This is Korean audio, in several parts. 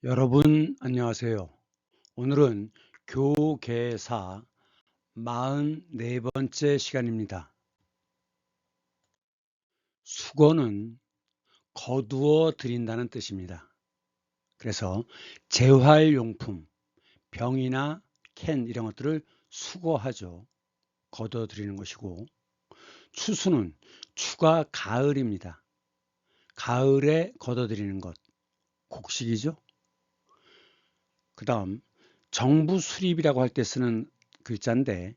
여러분 안녕하세요. 오늘은 교계사 44번째 시간입니다. 수거는 거두어 드린다는 뜻입니다. 그래서 재활용품, 병이나 캔 이런 것들을 수거하죠. 거두어 드리는 것이고, 추수는 추가 가을입니다. 가을에 거둬 드리는 것, 곡식이죠. 그 다음 정부 수립이라고 할 때 쓰는 글자인데,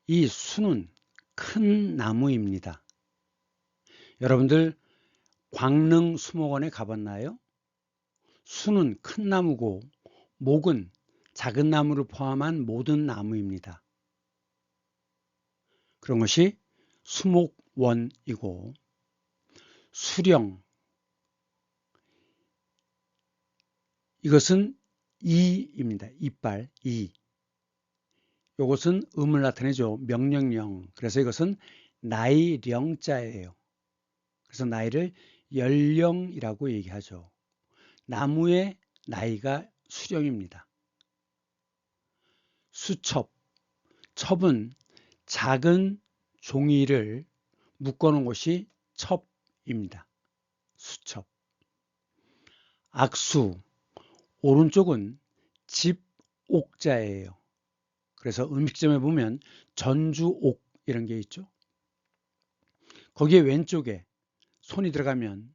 이 수는 큰 나무입니다. 여러분들 광릉 수목원에 가봤나요? 수는 큰 나무고 목은 작은 나무를 포함한 모든 나무입니다. 그런 것이 수목원이고, 수령, 이것은 이입니다. 이빨, 이. 이것은 음을 나타내죠. 명령령. 그래서 이것은 나이령자예요. 그래서 나이를 연령이라고 얘기하죠. 나무의 나이가 수령입니다. 수첩, 첩은 작은 종이를 묶어놓은 것이 첩입니다. 수첩. 악수, 오른쪽은 집 옥자예요. 그래서 음식점에 보면 전주옥 이런 게 있죠. 거기에 왼쪽에 손이 들어가면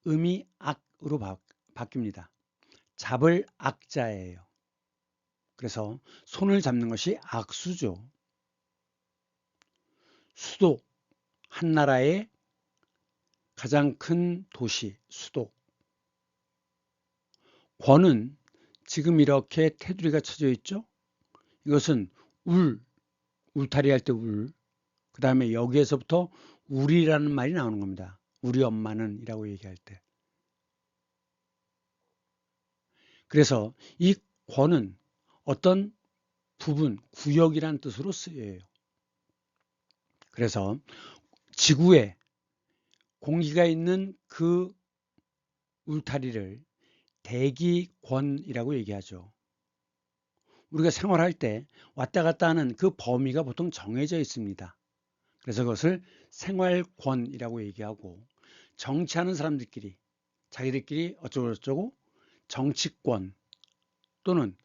음이 악으로 바뀝니다. 잡을 악자예요. 그래서 손을 잡는 것이 악수죠. 수도, 한 나라의 가장 큰 도시, 수도. 권은 지금 이렇게 테두리가 쳐져 있죠. 이것은 울타리 할 때 울. 그 다음에 여기에서부터 우리라는 말이 나오는 겁니다. 우리 엄마는 이라고 얘기할 때. 그래서 이 권은 어떤 부분, 구역이란 뜻으로 쓰여요. 그래서 지구에 공기가 있는 그 울타리를 대기권이라고 얘기하죠. 우리가 생활할 때 왔다 갔다 하는 그 범위가 보통 정해져 있습니다. 그래서 그것을 생활권이라고 얘기하고, 정치하는 사람들끼리 자기들끼리 어쩌고저쩌고 정치권, 또는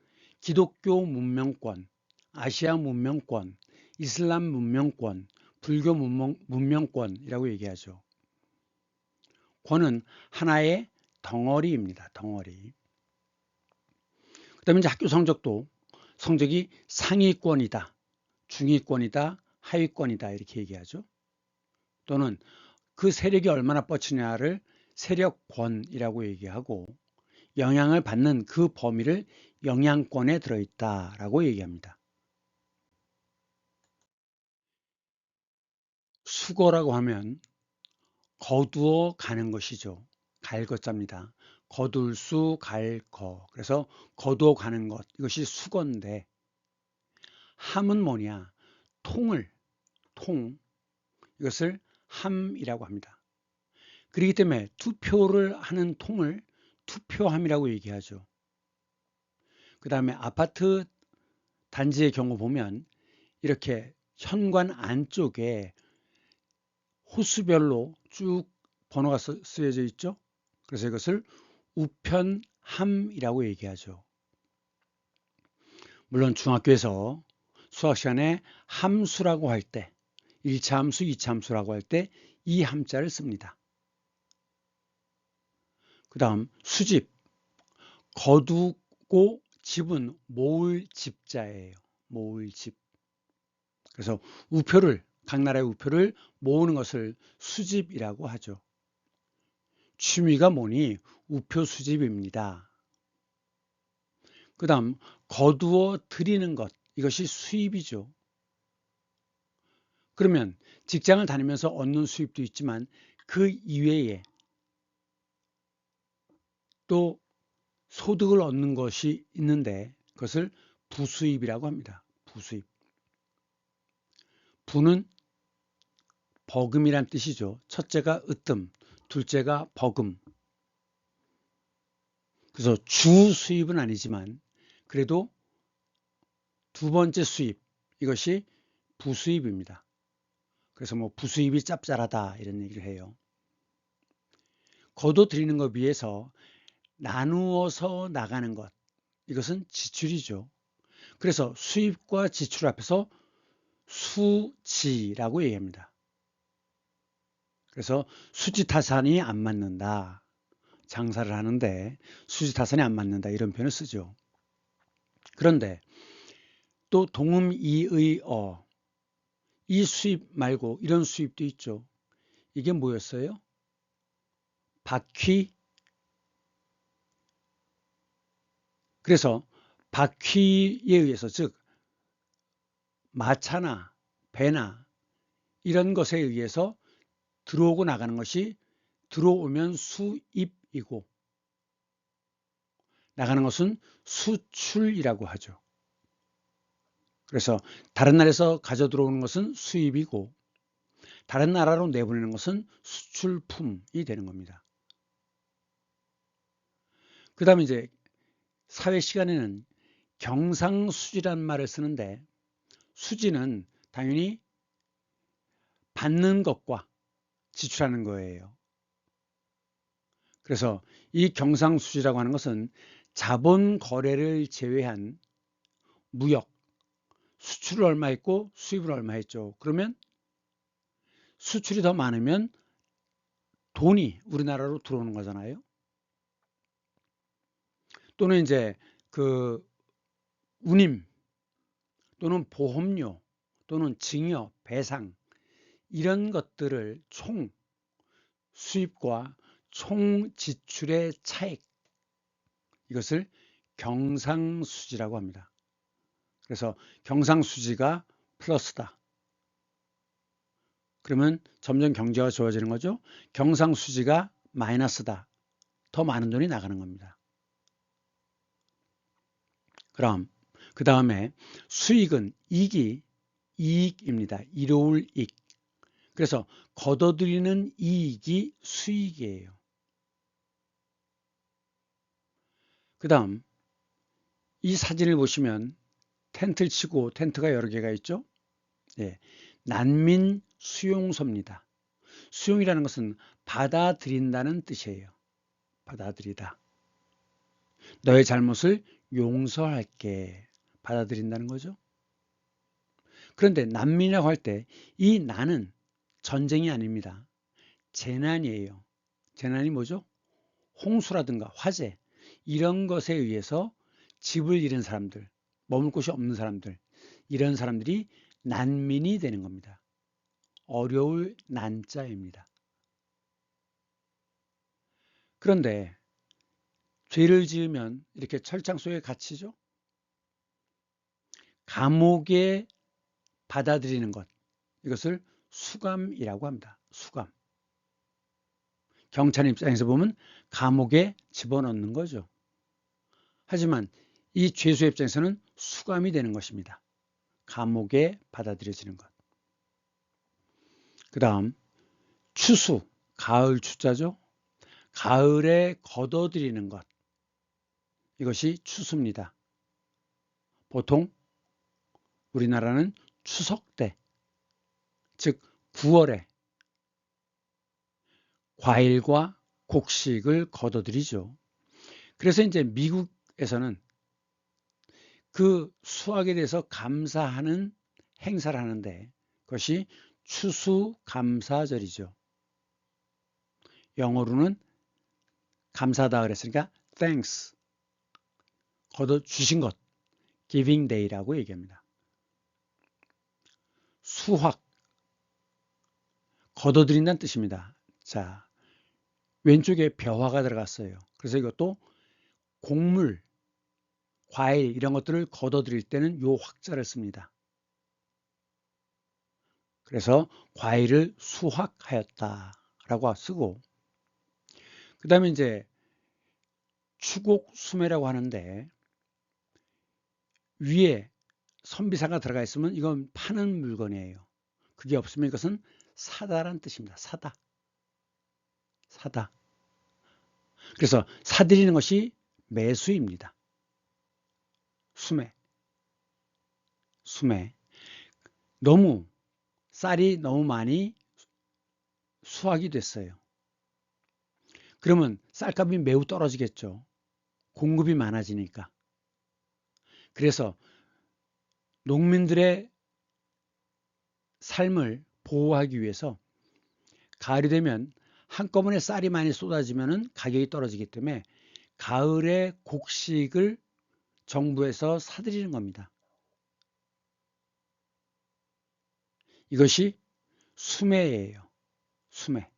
기독교 문명권, 아시아 문명권, 이슬람 문명권, 불교 문명권이라고 얘기하죠. 권은 하나의 덩어리입니다. 덩어리. 그 다음에 이제 학교 성적도 성적이 상위권이다, 중위권이다, 하위권이다 이렇게 얘기하죠. 또는 그 세력이 얼마나 뻗치냐를 세력권이라고 얘기하고, 영향을 받는 그 범위를 영향권에 들어있다라고 얘기합니다. 수거라고 하면 거두어 가는 것이죠. 갈것자입니다. 거둘 수, 갈 거. 그래서 거두어 가는 것. 이것이 수거인데, 함은 뭐냐? 통. 이것을 함이라고 합니다. 그렇기 때문에 투표를 하는 통을 투표함이라고 얘기하죠. 그 다음에 아파트 단지의 경우 보면 이렇게 현관 안쪽에 호수별로 쭉 번호가 쓰여져 있죠. 그래서 이것을 우편함이라고 얘기하죠. 물론 중학교에서 수학 시간에 함수라고 할 때, 1차 함수, 2차 함수라고 할 때 이 함자를 씁니다. 그 다음 수집, 거두고 집은 모을 집자예요. 모을 집. 그래서 우표를, 각 나라의 우표를 모으는 것을 수집이라고 하죠. 취미가 뭐니? 우표 수집입니다. 그 다음 거두어 드리는 것, 이것이 수입이죠. 그러면 직장을 다니면서 얻는 수입도 있지만 그 이외에 또 소득을 얻는 것이 있는데 그것을 부수입이라고 합니다. 부수입. 부는 버금이란 뜻이죠. 첫째가 으뜸, 둘째가 버금. 그래서 주 수입은 아니지만 그래도 두 번째 수입, 이것이 부수입입니다. 그래서 뭐 부수입이 짭짤하다 이런 얘기를 해요. 거둬들이는 것에 비해서 나누어서 나가는 것, 이것은 지출이죠. 그래서 수입과 지출 앞에서 수지라고 얘기합니다. 그래서 수지타산이 안 맞는다. 장사를 하는데 수지타산이 안 맞는다 이런 표현을 쓰죠. 그런데 또 동음이의어, 이 수입 말고 이런 수입도 있죠. 이게 뭐였어요? 바퀴. 그래서 바퀴에 의해서, 즉 마차나 배나 이런 것에 의해서 들어오고 나가는 것이 들어오면 수입이고 나가는 것은 수출이라고 하죠. 그래서 다른 나라에서 가져 들어오는 것은 수입이고 다른 나라로 내보내는 것은 수출품이 되는 겁니다. 그 다음에 이제 사회 시간에는 경상수지라는 말을 쓰는데, 수지는 당연히 받는 것과 지출하는 거예요. 그래서 이 경상수지라고 하는 것은 자본 거래를 제외한 무역, 수출을 얼마 했고 수입을 얼마 했죠. 그러면 수출이 더 많으면 돈이 우리나라로 들어오는 거잖아요. 또는 이제 그 운임 또는 보험료 또는 증여, 배상 이런 것들을 총 수입과 총 지출의 차액, 이것을 경상수지라고 합니다. 그래서 경상수지가 플러스다. 그러면 점점 경제가 좋아지는 거죠. 경상수지가 마이너스다. 더 많은 돈이 나가는 겁니다. 그럼 그 다음에 수익은 이익입니다. 이로울 이익. 그래서 거둬들이는 이익이 수익이에요. 그 다음 이 사진을 보시면 텐트를 치고 텐트가 여러 개가 있죠. 예, 난민 수용소입니다. 수용이라는 것은 받아들인다는 뜻이에요. 받아들이다. 너의 잘못을 용서할게. 받아들인다는 거죠. 그런데 난민이라고 할 때 이 난은 전쟁이 아닙니다. 재난이에요. 재난이 뭐죠? 홍수라든가 화재 이런 것에 의해서 집을 잃은 사람들, 머물 곳이 없는 사람들, 이런 사람들이 난민이 되는 겁니다. 어려울 난자입니다. 그런데 죄를 지으면 이렇게 철장 속에 갇히죠. 감옥에 받아들이는 것, 이것을 수감이라고 합니다. 수감. 경찰 입장에서 보면 감옥에 집어넣는 거죠. 하지만 이 죄수의 입장에서는 수감이 되는 것입니다. 감옥에 받아들여지는 것. 그 다음 추수, 가을 추자죠. 가을에 거둬들이는 것, 이것이 추수입니다. 보통 우리나라는 추석 때, 즉 9월에 과일과 곡식을 거둬들이죠. 그래서 이제 미국에서는 그 수확에 대해서 감사하는 행사를 하는데 그것이 추수감사절이죠. 영어로는 감사하다 그랬으니까 thanks, 거둬주신 것, giving day라고 얘기합니다. 수확, 거둬들인다는 뜻입니다. 자, 왼쪽에 벼화가 들어갔어요. 그래서 이것도 곡물, 과일 이런 것들을 거둬들일 때는 요 확자를 씁니다. 그래서 과일을 수확하였다라고 쓰고, 그 다음에 이제 추곡수매라고 하는데 위에 선비사가 들어가 있으면 이건 파는 물건이에요. 그게 없으면 이것은 사다란 뜻입니다. 사다. 그래서 사들이는 것이 매수입니다. 수매. 너무 쌀이 너무 많이 수확이 됐어요. 그러면 쌀값이 매우 떨어지겠죠. 공급이 많아지니까. 그래서 농민들의 삶을 보호하기 위해서 가을이 되면 한꺼번에 쌀이 많이 쏟아지면 가격이 떨어지기 때문에 가을에 곡식을 정부에서 사들이는 겁니다. 이것이 수매예요. 수매.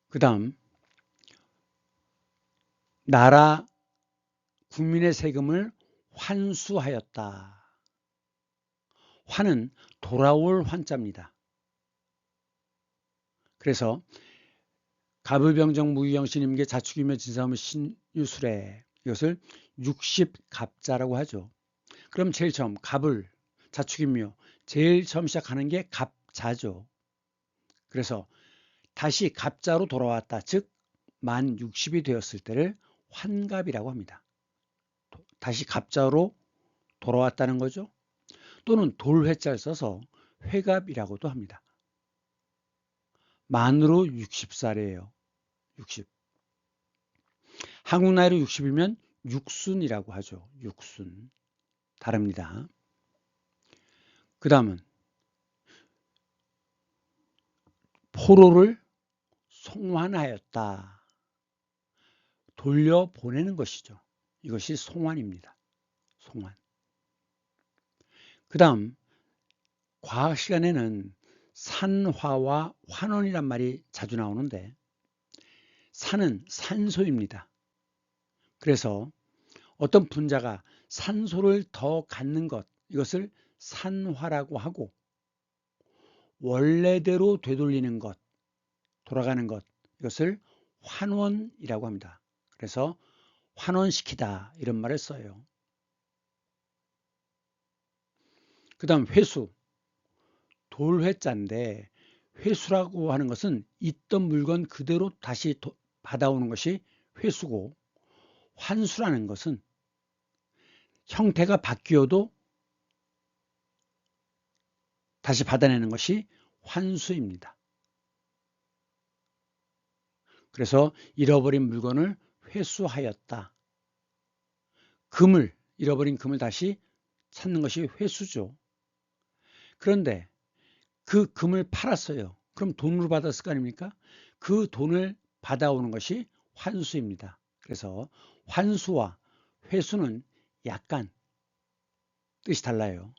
그 다음 나라 국민의 세금을 환수하였다. 환은 돌아올 환자입니다. 그래서 갑을병정 무기경신임계 자축이며 진사오며 신유술에 이것을 60갑자라고 하죠. 그럼 제일 처음 갑을 자축이며 제일 처음 시작하는 게 갑자죠. 그래서 다시 갑자로 돌아왔다. 즉 만 60이 되었을 때를 환갑이라고 합니다. 다시 갑자로 돌아왔다는 거죠. 또는 돌회자를 써서 회갑이라고도 합니다. 만으로 60살이에요. 60. 한국 나이로 60이면 육순이라고 하죠. 육순. 다릅니다. 그 다음은 포로를 송환하였다. 돌려보내는 것이죠. 이것이 송환입니다. 송환. 그 다음 과학 시간에는 산화와 환원이란 말이 자주 나오는데 산은 산소입니다. 그래서 어떤 분자가 산소를 더 갖는 것, 이것을 산화라고 하고 원래대로 되돌리는 것, 돌아가는 것, 이것을 환원이라고 합니다. 그래서 환원시키다 이런 말을 써요. 그 다음 회수, 돌회자인데 회수라고 하는 것은 있던 물건 그대로 다시 받아오는 것이 회수고 환수라는 것은 형태가 바뀌어도 다시 받아내는 것이 환수입니다. 그래서 잃어버린 물건을 회수하였다. 잃어버린 금을 다시 찾는 것이 회수죠. 그런데 그 금을 팔았어요. 그럼 돈으로 받았을 거 아닙니까? 그 돈을 받아오는 것이 환수입니다. 그래서 환수와 회수는 약간 뜻이 달라요.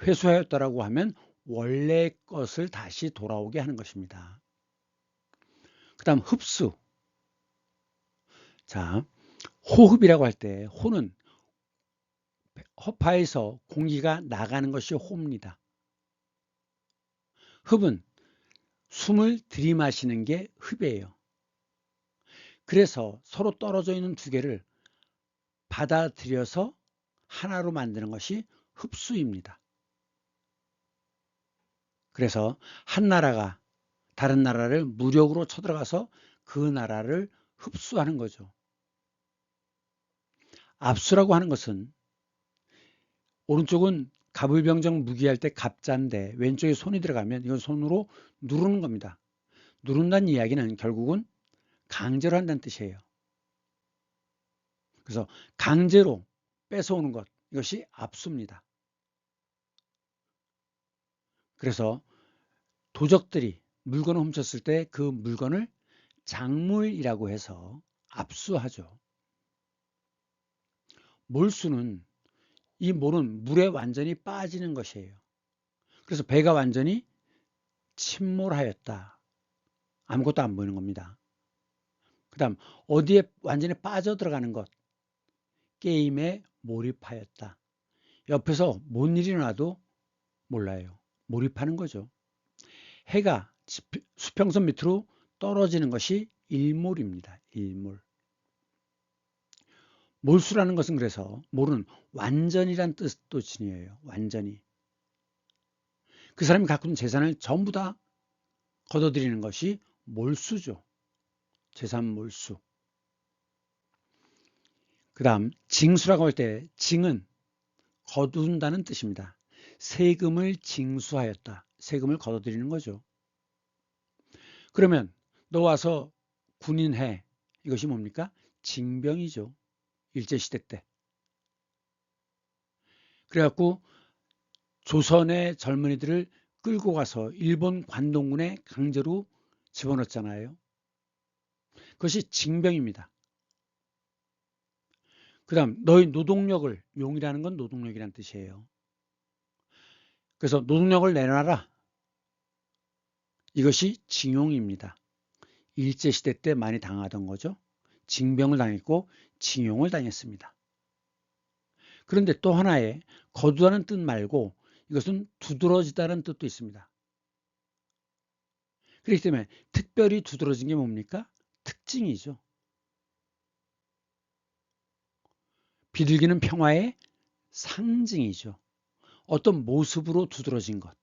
회수하였다라고 하면 원래 것을 다시 돌아오게 하는 것입니다. 그 다음 흡수. 자, 호흡이라고 할 때 호는 허파에서 공기가 나가는 것이 호입니다. 흡은 숨을 들이마시는 게 흡이에요. 그래서 서로 떨어져 있는 두 개를 받아들여서 하나로 만드는 것이 흡수입니다. 그래서 한 나라가 다른 나라를 무력으로 쳐들어가서 그 나라를 흡수하는 거죠. 압수라고 하는 것은 오른쪽은 갑을병정 무기할 때 갑자인데 왼쪽에 손이 들어가면 이건 손으로 누르는 겁니다. 누른다는 이야기는 결국은 강제로 한다는 뜻이에요. 그래서 강제로 뺏어오는 것, 이것이 압수입니다. 그래서 도적들이 물건을 훔쳤을 때 그 물건을 작물이라고 해서 압수하죠. 몰수는 이 몰은 물에 완전히 빠지는 것이에요. 그래서 배가 완전히 침몰하였다. 아무것도 안 보이는 겁니다. 그 다음 어디에 완전히 빠져들어가는 것, 게임에 몰입하였다. 옆에서 뭔 일이 나도 몰라요. 몰입하는 거죠. 해가 수평선 밑으로 떨어지는 것이 일몰입니다. 일몰. 몰수라는 것은 그래서 몰은 완전이란 뜻도 지니어요. 완전히. 그 사람이 갖고 있는 재산을 전부 다 걷어들이는 것이 몰수죠. 재산 몰수. 그 다음 징수라고 할 때 징은 거둔다는 뜻입니다. 세금을 징수하였다. 세금을 걷어들이는 거죠. 그러면 너 와서 군인해. 이것이 뭡니까? 징병이죠. 일제시대 때. 그래갖고 조선의 젊은이들을 끌고 가서 일본 관동군에 강제로 집어넣었잖아요. 그것이 징병입니다. 그 다음 너희 노동력을, 용이라는 건 노동력이라는 뜻이에요. 그래서 노동력을 내놔라. 이것이 징용입니다. 일제시대 때 많이 당하던 거죠. 징병을 당했고 징용을 당했습니다. 그런데 또 하나의 거두다는 뜻 말고 이것은 두드러지다는 뜻도 있습니다. 그렇기 때문에 특별히 두드러진 게 뭡니까? 특징이죠. 비둘기는 평화의 상징이죠. 어떤 모습으로 두드러진 것.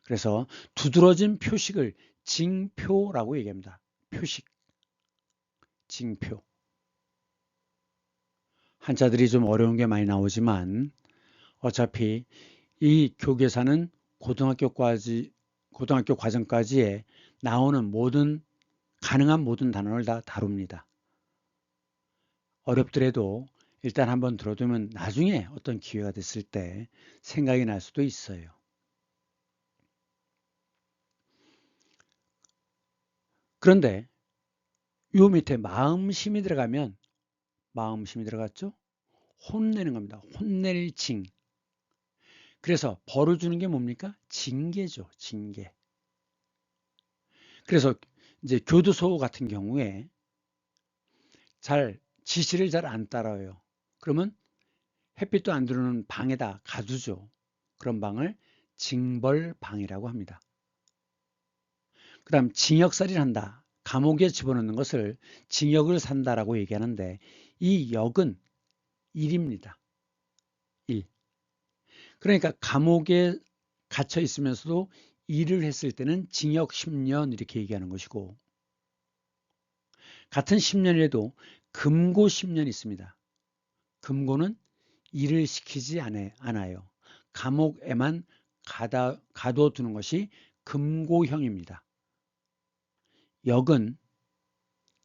그래서 두드러진 표식을 징표라고 얘기합니다. 표식, 징표. 한자들이 좀 어려운 게 많이 나오지만 어차피 이 교계사는 고등학교 과정까지에 나오는 가능한 모든 단어를 다 다룹니다. 어렵더라도 일단 한번 들어두면 나중에 어떤 기회가 됐을 때 생각이 날 수도 있어요. 그런데 요 밑에 마음심이 들어가면 마음심이 들어갔죠? 혼내는 겁니다. 혼낼 징. 그래서 벌을 주는 게 뭡니까? 징계죠. 징계. 그래서 이제 교도소 같은 경우에 지시를 잘 안 따라요. 그러면 햇빛도 안 들어오는 방에다 가두죠. 그런 방을 징벌방이라고 합니다. 그 다음 징역살이를 한다. 감옥에 집어넣는 것을 징역을 산다라고 얘기하는데 이 역은 일입니다. 일. 그러니까 감옥에 갇혀 있으면서도 일을 했을 때는 징역 10년 이렇게 얘기하는 것이고 같은 10년이라도 금고 10년이 있습니다. 금고는 일을 시키지 않아요. 감옥에만 가둬두는 것이 금고형입니다. 역은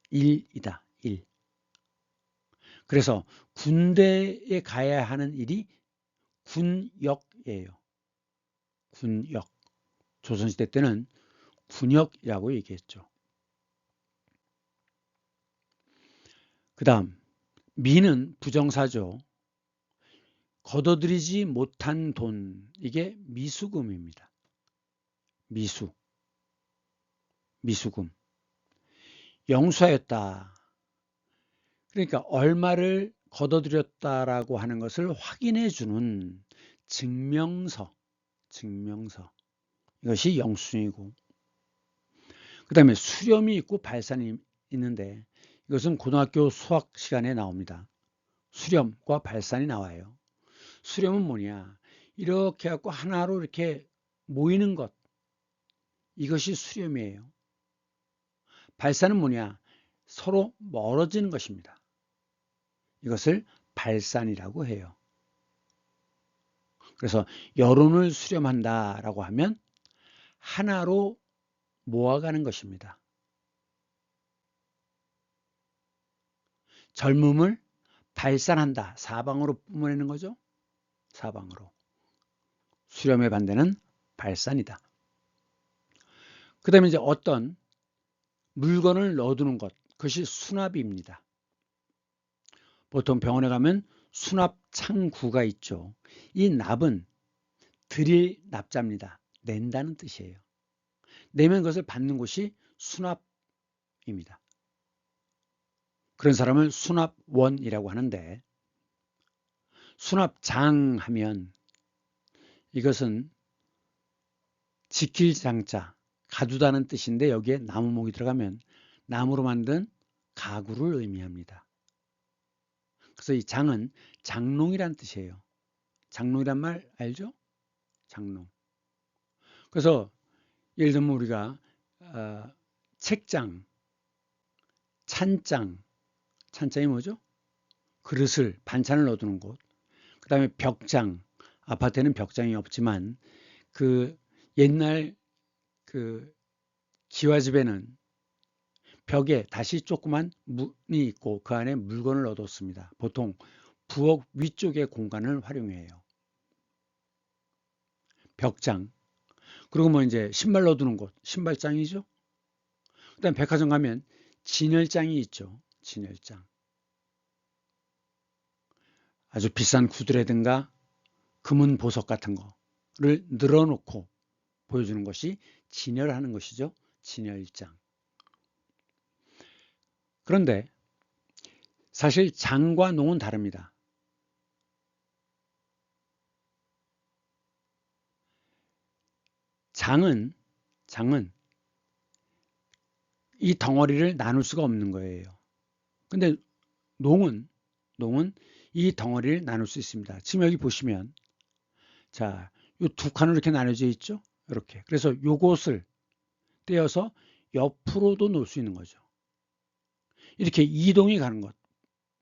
일이다. 일. 그래서 군대에 가야 하는 일이 군역이에요. 군역. 조선시대 때는 군역이라고 얘기했죠. 그 다음 미는 부정사죠. 걷어들이지 못한 돈, 이게 미수금입니다. 미수금. 영수하였다. 그러니까 얼마를 걷어들였다라고 하는 것을 확인해 주는 증명서. 이것이 영수증이고 그 다음에 수렴이 있고 발산이 있는데 이것은 고등학교 수학 시간에 나옵니다. 수렴과 발산이 나와요. 수렴은 뭐냐? 이렇게 해갖고 하나로 이렇게 모이는 것. 이것이 수렴이에요. 발산은 뭐냐? 서로 멀어지는 것입니다. 이것을 발산이라고 해요. 그래서 여론을 수렴한다라고 하면 하나로 모아가는 것입니다. 젊음을 발산한다. 사방으로 뿜어내는 거죠. 사방으로. 수렴의 반대는 발산이다. 그 다음에 이제 어떤 물건을 넣어두는 것. 그것이 수납입니다. 보통 병원에 가면 수납 창구가 있죠. 이 납은 드릴 납자입니다. 낸다는 뜻이에요. 내면 것을 받는 곳이 수납입니다. 그런 사람을 수납원이라고 하는데 수납장 하면 이것은 지킬 장자, 가두다는 뜻인데 여기에 나무목이 들어가면 나무로 만든 가구를 의미합니다. 그래서 이 장은 장롱이란 뜻이에요. 장롱이란 말 알죠? 장롱. 그래서 예를 들면 우리가 책장, 찬장, 찬장이 뭐죠? 그릇을, 반찬을 넣어두는 곳. 그 다음에 벽장, 아파트에는 벽장이 없지만 그 옛날 그 기와집에는 벽에 다시 조그만 문이 있고 그 안에 물건을 넣어뒀습니다. 보통 부엌 위쪽의 공간을 활용해요. 벽장. 그리고 뭐 이제 신발 넣어두는 곳, 신발장이죠. 그다음 백화점 가면 진열장이 있죠. 진열장. 아주 비싼 구두라든가 금은 보석 같은 거를 늘어놓고 보여주는 것이 진열하는 것이죠. 진열장. 그런데 사실 장과 농은 다릅니다. 장은 이 덩어리를 나눌 수가 없는 거예요. 근데 농은 이 덩어리를 나눌 수 있습니다. 지금 여기 보시면 자, 이 두 칸으로 이렇게 나눠져 있죠. 이렇게. 그래서 요것을 떼어서 옆으로도 놓을 수 있는 거죠. 이렇게 이동이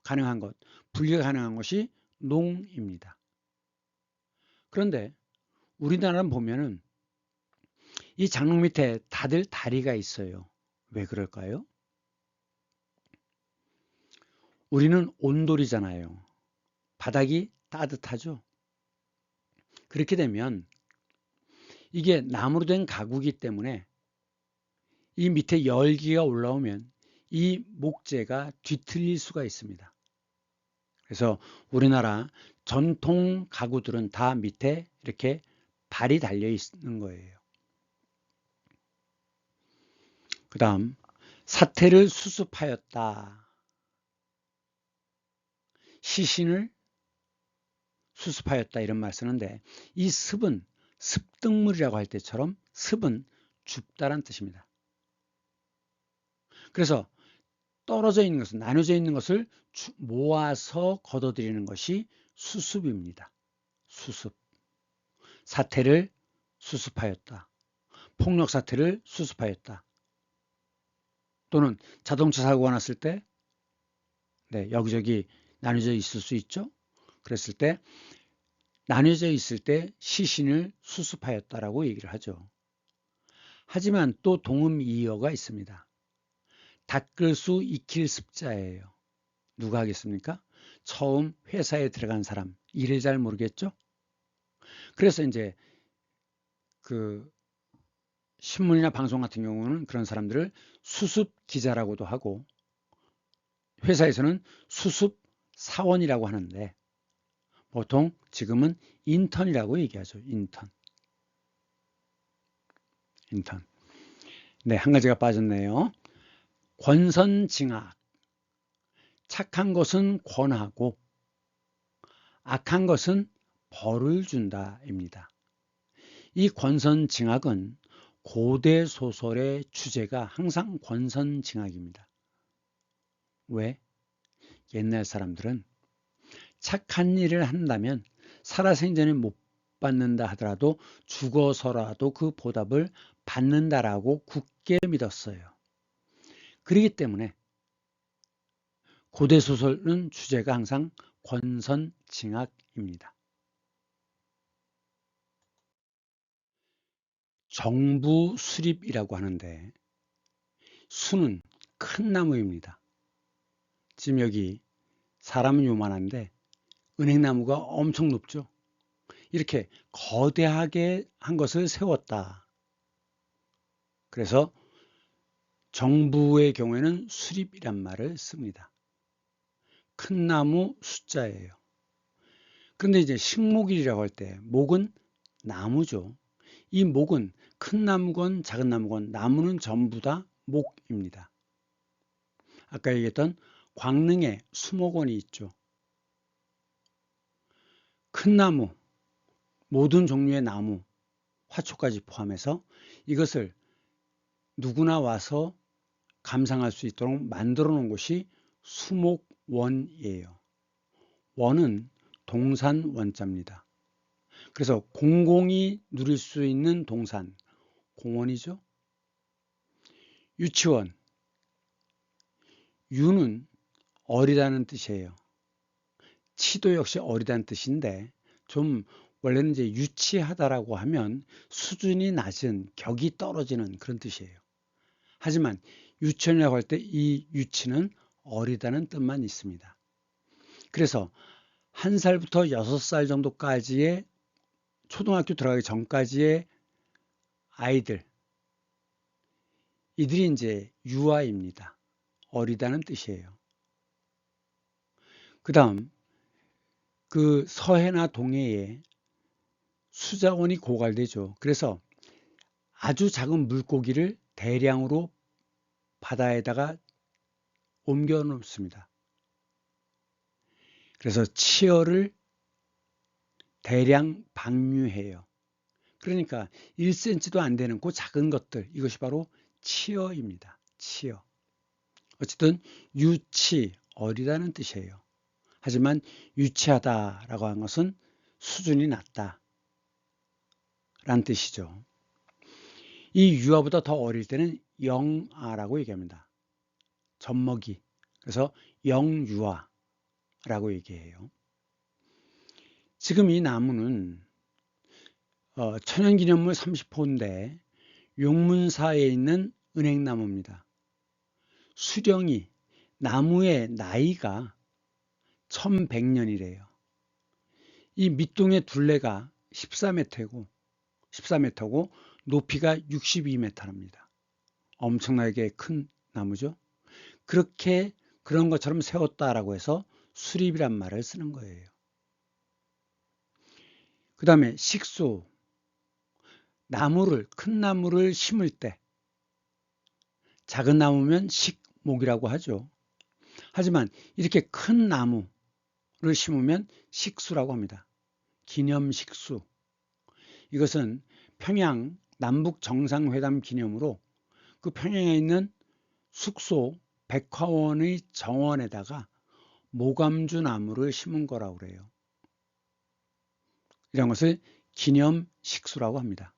가능한 것, 분리가 가능한 것이 농입니다. 그런데 우리나라는 보면은 이 장롱 밑에 다들 다리가 있어요. 왜 그럴까요? 우리는 온돌이잖아요. 바닥이 따뜻하죠. 그렇게 되면 이게 나무로 된 가구이기 때문에 이 밑에 열기가 올라오면 이 목재가 뒤틀릴 수가 있습니다. 그래서 우리나라 전통 가구들은 다 밑에 이렇게 발이 달려 있는 거예요. 그 다음 사태를 수습하였다. 시신을 수습하였다 이런 말 쓰는데 이 습은 습득물이라고 할 때처럼 습은 줍다란 뜻입니다. 그래서 떨어져 있는 것은 나눠져 있는 것을 모아서 걷어들이는 것이 수습입니다. 수습. 사태를 수습하였다. 폭력 사태를 수습하였다. 또는 자동차 사고가 났을 때 여기저기 나눠져 있을 수 있죠. 그랬을 때 나눠져 있을 때 시신을 수습하였다라고 얘기를 하죠. 하지만 또 동음이어가 있습니다. 닦을 수 익힐 습자예요. 누가 하겠습니까? 처음 회사에 들어간 사람, 일을 잘 모르겠죠? 그래서 이제 그 신문이나 방송 같은 경우는 그런 사람들을 수습 기자라고도 하고 회사에서는 수습 사원이라고 하는데 보통 지금은 인턴이라고 얘기하죠. 인턴. 네, 한 가지가 빠졌네요. 권선징악. 착한 것은 권하고 악한 것은 벌을 준다입니다. 이 권선징악은 고대 소설의 주제가 항상 권선징악입니다. 왜? 옛날 사람들은 착한 일을 한다면 살아생전에 못 받는다 하더라도 죽어서라도 그 보답을 받는다라고 굳게 믿었어요. 그렇기 때문에 고대 소설은 주제가 항상 권선징악입니다. 정부수립이라고 하는데 수는 큰 나무입니다. 지금 여기 사람은 요만한데 은행나무가 엄청 높죠. 이렇게 거대하게 한 것을 세웠다. 그래서 정부의 경우에는 수립이란 말을 씁니다. 큰 나무 숫자예요. 그런데 이제 식목일이라고 할 때 목은 나무죠. 이 목은 큰 나무건 작은 나무건 나무는 전부 다 목입니다. 아까 얘기했던 광릉에 수목원이 있죠. 큰 나무, 모든 종류의 나무, 화초까지 포함해서 이것을 누구나 와서 감상할 수 있도록 만들어 놓은 곳이 수목원이에요. 원은 동산 원자입니다. 그래서 공공이 누릴 수 있는 동산, 공원이죠. 유치원, 유는 어리다는 뜻이에요. 치도 역시 어리다는 뜻인데 좀 원래는 이제 유치하다라고 하면 수준이 낮은, 격이 떨어지는 그런 뜻이에요. 하지만 유치원이라고 할 때 이 유치는 어리다는 뜻만 있습니다. 그래서 1살부터 6살 정도까지의 초등학교 들어가기 전까지의 아이들, 이들이 이제 유아입니다. 어리다는 뜻이에요. 그 다음 그 서해나 동해에 수자원이 고갈되죠. 그래서 아주 작은 물고기를 대량으로 바다에다가 옮겨 놓습니다. 그래서 치어를 대량 방류해요. 그러니까 1cm도 안 되는 그 작은 것들, 이것이 바로 치어입니다. 치어. 어쨌든 유치, 어리다는 뜻이에요. 하지만 유치하다라고 한 것은 수준이 낮다 라는 뜻이죠. 이 유아보다 더 어릴 때는 영아라고 얘기합니다. 젖먹이. 그래서 영유아라고 얘기해요. 지금 이 나무는 천연기념물 30호인데 용문사에 있는 은행나무입니다. 수령이 나무의 나이가 1100년이래요. 이 밑둥의 둘레가 14m고 높이가 62m랍니다. 엄청나게 큰 나무죠. 그렇게 그런 것처럼 세웠다라고 해서 수립이란 말을 쓰는 거예요. 그 다음에 식소, 큰 나무를 심을 때 작은 나무면 식목이라고 하죠. 하지만 이렇게 큰 나무를 심으면 식수라고 합니다. 기념식수. 이것은 평양 남북 정상회담 기념으로 그 평양에 있는 숙소 백화원의 정원에다가 모감주 나무를 심은 거라고 그래요. 이런 것을 기념식수라고 합니다.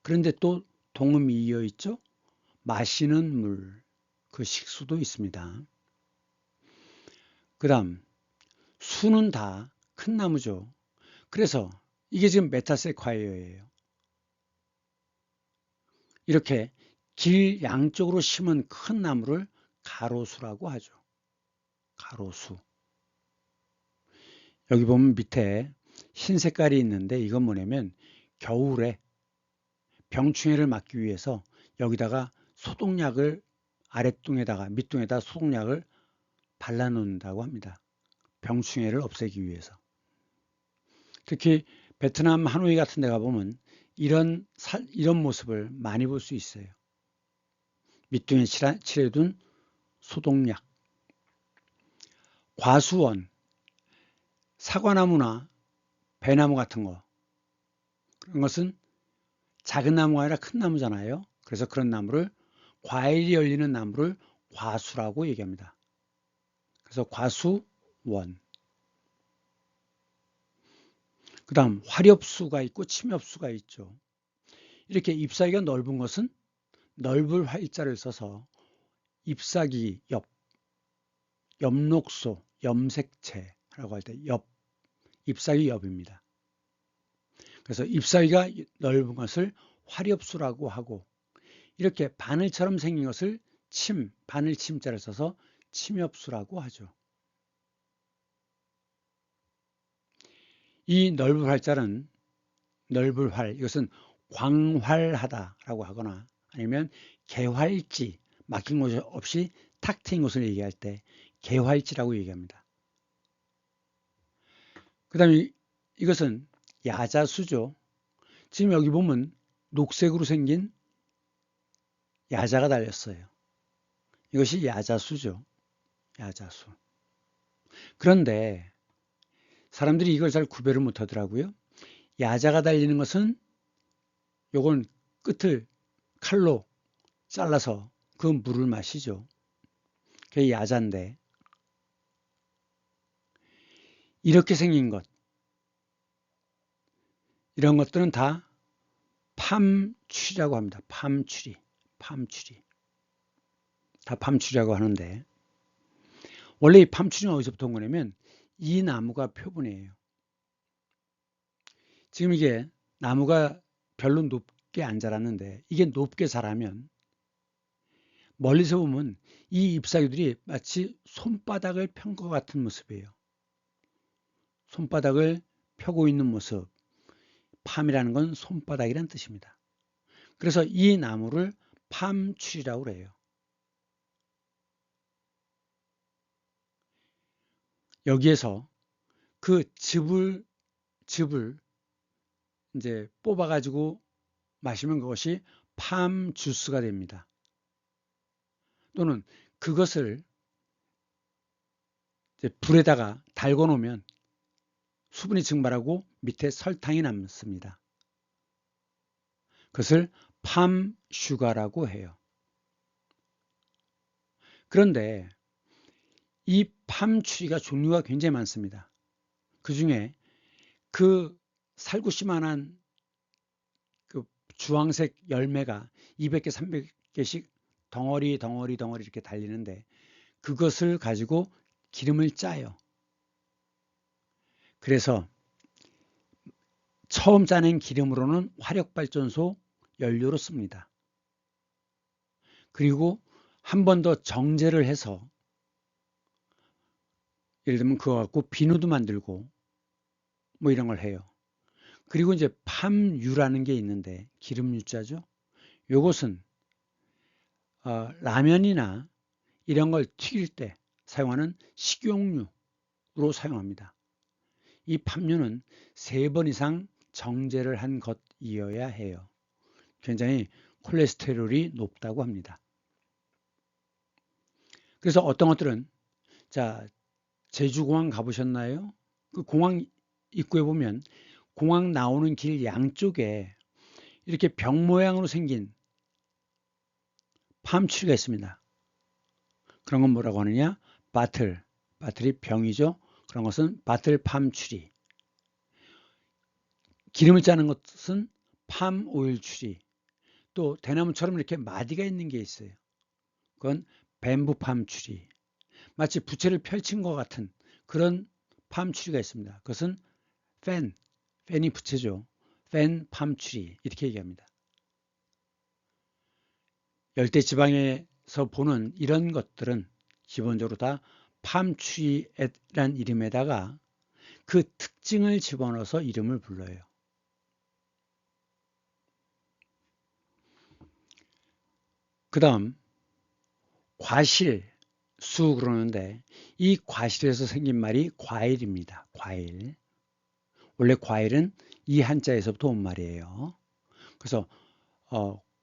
그런데 또 동음이 이어 있죠. 마시는 물, 그 식수도 있습니다. 그 다음 수는 다 큰 나무죠. 그래서 이게 지금 메타세콰이어예요. 이렇게 길 양쪽으로 심은 큰 나무를 가로수라고 하죠. 가로수. 여기 보면 밑에 흰 색깔이 있는데 이건 뭐냐면 겨울에 병충해를 막기 위해서 여기다가 소독약을 아랫둥에다가 밑둥에다 소독약을 발라놓는다고 합니다. 병충해를 없애기 위해서. 특히 베트남 하노이 같은 데 가보면 이런 모습을 많이 볼 수 있어요. 밑둥에 칠해둔 소독약. 과수원, 사과나무나 배나무 같은 거, 그런 것은 작은 나무가 아니라 큰 나무잖아요. 그래서 그런 나무를, 과일이 열리는 나무를 과수라고 얘기합니다. 그래서 과수원. 그 다음 화렵수가 있고 침엽수가 있죠. 이렇게 잎사귀가 넓은 것은 넓을 활자를 써서 잎사귀 옆, 엽록소, 염색체라고 할 때 잎사귀 옆입니다. 그래서 잎사귀가 넓은 것을 화렵수라고 하고 이렇게 바늘처럼 생긴 것을 바늘 침자를 써서 침엽수라고 하죠. 이 넓은 활자는 이것은 광활하다라고 하거나 아니면 개활지, 막힌 곳 없이 탁 트인 곳을 얘기할 때 개활지라고 얘기합니다. 그 다음에 이것은 야자수죠. 지금 여기 보면 녹색으로 생긴 야자가 달렸어요. 이것이 야자수죠. 야자수. 그런데 사람들이 이걸 잘 구별을 못 하더라고요. 야자가 달리는 것은 요건 끝을 칼로 잘라서 그 물을 마시죠. 그게 야자인데 이렇게 생긴 것, 이런 것들은 다 팜추리라고 합니다. 팜추리. 다 팜추리라고 하는데, 원래 이 팜추리는 어디서부터 온 거냐면 이 나무가 표본이에요. 지금 이게 나무가 별로 높게 안 자랐는데, 이게 높게 자라면 멀리서 보면 이 잎사귀들이 마치 손바닥을 편 것 같은 모습이에요. 손바닥을 펴고 있는 모습. 팜이라는 건 손바닥이란 뜻입니다. 그래서 이 나무를 팜추리라고 해요. 여기에서 그 즙을 이제 뽑아가지고 마시면 그것이 팜 주스가 됩니다. 또는 그것을 이제 불에다가 달궈 놓으면 수분이 증발하고 밑에 설탕이 남습니다. 그것을 팜 슈가라고 해요. 그런데 이 팜추리가 종류가 굉장히 많습니다. 그 중에 그 살구씨만한 그 주황색 열매가 200개, 300개씩 덩어리 이렇게 달리는데, 그것을 가지고 기름을 짜요. 그래서 처음 짜낸 기름으로는 화력발전소 연료로 씁니다. 그리고 한 번 더 정제를 해서, 예를 들면 그거 갖고 비누도 만들고 뭐 이런 걸 해요. 그리고 이제 팜유라는 게 있는데, 기름유자죠. 요것은 라면이나 이런 걸 튀길 때 사용하는 식용유로 사용합니다. 이 팜유는 3번 이상 정제를 한 것이어야 해요. 굉장히 콜레스테롤이 높다고 합니다. 그래서 어떤 것들은, 자, 제주공항 가보셨나요? 그 공항 입구에 보면 공항 나오는 길 양쪽에 이렇게 병 모양으로 생긴 팜추리가 있습니다. 그런 건 뭐라고 하느냐? 바틀이 병이죠. 그런 것은 바틀 팜추리. 기름을 짜는 것은 팜 오일 추리. 또 대나무처럼 이렇게 마디가 있는 게 있어요. 그건 뱀부 팜추리. 마치 부채를 펼친 것 같은 그런 팜추리가 있습니다. 그것은 팬이 부채죠. 팬 팜추리 이렇게 얘기합니다. 열대지방에서 보는 이런 것들은 기본적으로 다 팜추리란 이름에다가 그 특징을 집어넣어서 이름을 불러요. 그 다음 과실수 그러는데, 이 과실에서 생긴 말이 과일입니다. 과일. 원래 과일은 이 한자에서부터 온 말이에요. 그래서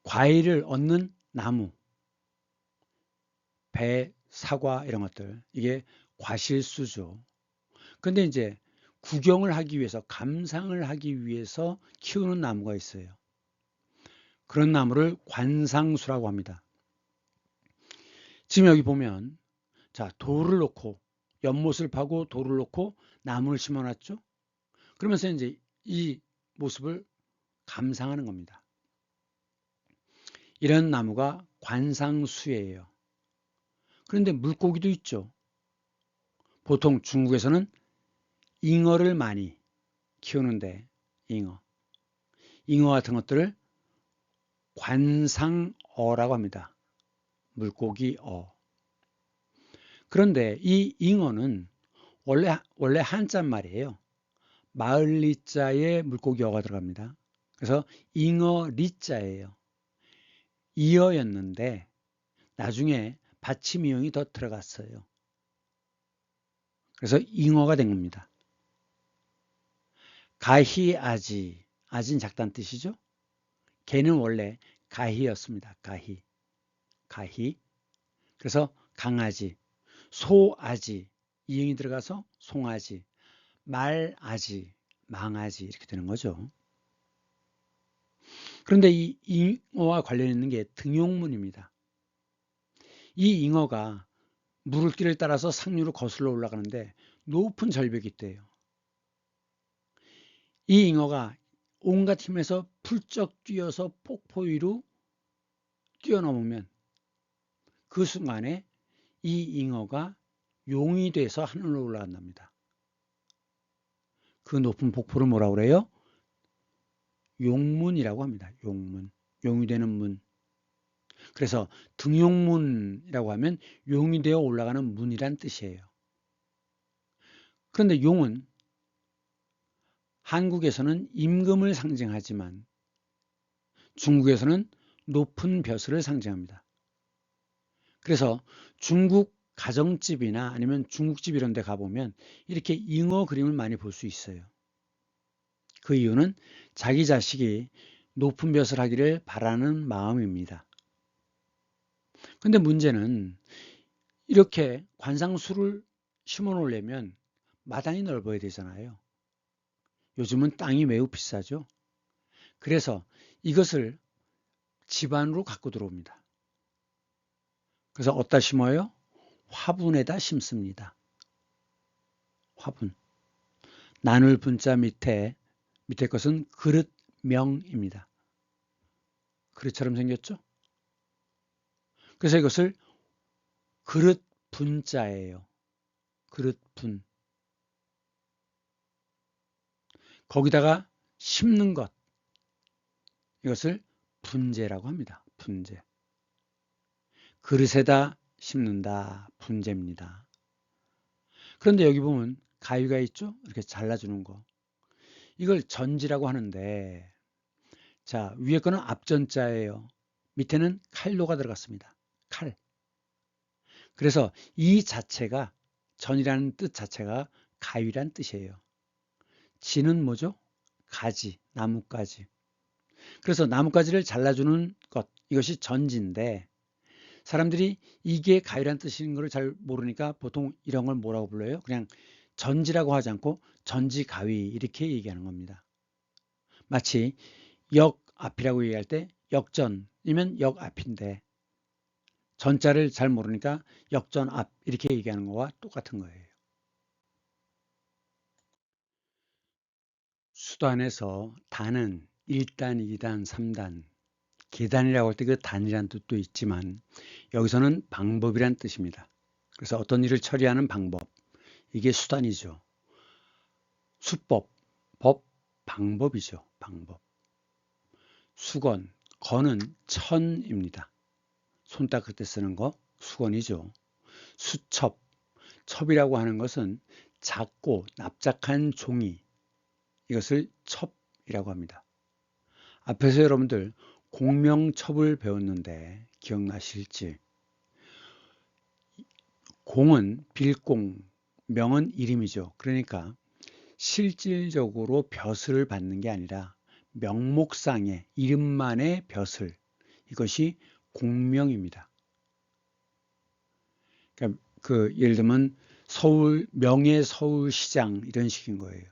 과일을 얻는 나무, 배, 사과 이런 것들, 이게 과실수죠. 근데 이제 구경을 하기 위해서, 감상을 하기 위해서 키우는 나무가 있어요. 그런 나무를 관상수라고 합니다. 지금 여기 보면, 자, 돌을 놓고, 연못을 파고 돌을 놓고 나무를 심어놨죠. 그러면서 이제 이 모습을 감상하는 겁니다. 이런 나무가 관상수예요. 그런데 물고기도 있죠. 보통 중국에서는 잉어를 많이 키우는데, 잉어 같은 것들을 관상어라고 합니다. 물고기어. 그런데 이 잉어는 원래 한자 말이에요. 마을 리자에 물고기어가 들어갑니다. 그래서 잉어 리자예요. 이어였는데 나중에 받침이용이 더 들어갔어요. 그래서 잉어가 된 겁니다. 가희아지, 아지는 작다는 뜻이죠. 개는 원래 가희였습니다. 가희. 그래서 강아지, 소아지, 이응이 들어가서 송아지, 말아지, 망아지 이렇게 되는 거죠. 그런데 이 잉어와 관련 있는 게 등용문입니다. 이 잉어가 물길을 따라서 상류로 거슬러 올라가는데 높은 절벽이 있대요. 이 잉어가 온갖 힘에서 풀쩍 뛰어서 폭포 위로 뛰어넘으면 그 순간에 이 잉어가 용이 돼서 하늘로 올라간답니다. 그 높은 폭포를 뭐라고 그래요? 용문이라고 합니다. 용문. 용이 되는 문. 그래서 등용문이라고 하면 용이 되어 올라가는 문이란 뜻이에요. 그런데 용은 한국에서는 임금을 상징하지만 중국에서는 높은 벼슬을 상징합니다. 그래서 중국 가정집이나 아니면 중국집 이런 데 가보면 이렇게 잉어 그림을 많이 볼 수 있어요. 그 이유는 자기 자식이 높은 벼슬 하기를 바라는 마음입니다. 근데 문제는 이렇게 관상수를 심어 놓으려면 마당이 넓어야 되잖아요. 요즘은 땅이 매우 비싸죠. 그래서 이것을 집 안으로 갖고 들어옵니다. 그래서 어디다 심어요? 화분에다 심습니다. 화분. 나눌 분자 밑에 것은 그릇명입니다. 그릇처럼 생겼죠? 그래서 이것을 그릇 분자예요. 그릇 분. 거기다가 심는 것. 이것을 분재라고 합니다. 분재. 그릇에다 심는다. 분재입니다. 그런데 여기 보면 가위가 있죠? 이렇게 잘라주는 거. 이걸 전지라고 하는데, 자, 위에 거는 앞전자예요. 밑에는 칼로가 들어갔습니다. 칼. 그래서 이 자체가, 전이라는 뜻 자체가 가위란 뜻이에요. 지는 뭐죠? 가지, 나뭇가지. 그래서 나뭇가지를 잘라주는 것, 이것이 전지인데, 사람들이 이게 가위란 뜻인 걸 잘 모르니까 보통 이런 걸 뭐라고 불러요? 그냥 전지라고 하지 않고 전지 가위 이렇게 얘기하는 겁니다. 마치 역 앞이라고 얘기할 때 역전이면 역 앞인데 전자를 잘 모르니까 역전 앞 이렇게 얘기하는 거와 똑같은 거예요. 수단에서 단은 1단, 2단, 3단, 계단이라고 할 때 그 단이라는 뜻도 있지만 여기서는 방법이란 뜻입니다. 그래서 어떤 일을 처리하는 방법, 이게 수단이죠. 수법, 법, 방법이죠. 방법. 수건, 건은 천입니다. 손 닦을 때 쓰는 거 수건이죠. 수첩, 첩이라고 하는 것은 작고 납작한 종이, 이것을 첩이라고 합니다. 앞에서 여러분들 공명첩을 배웠는데 기억나실지? 공은 빌공, 명은 이름이죠. 그러니까 실질적으로 벼슬을 받는 게 아니라 명목상의 이름만의 벼슬, 이것이 공명입니다. 그러니까 예를 들면 서울, 명예 서울시장 이런 식인 거예요.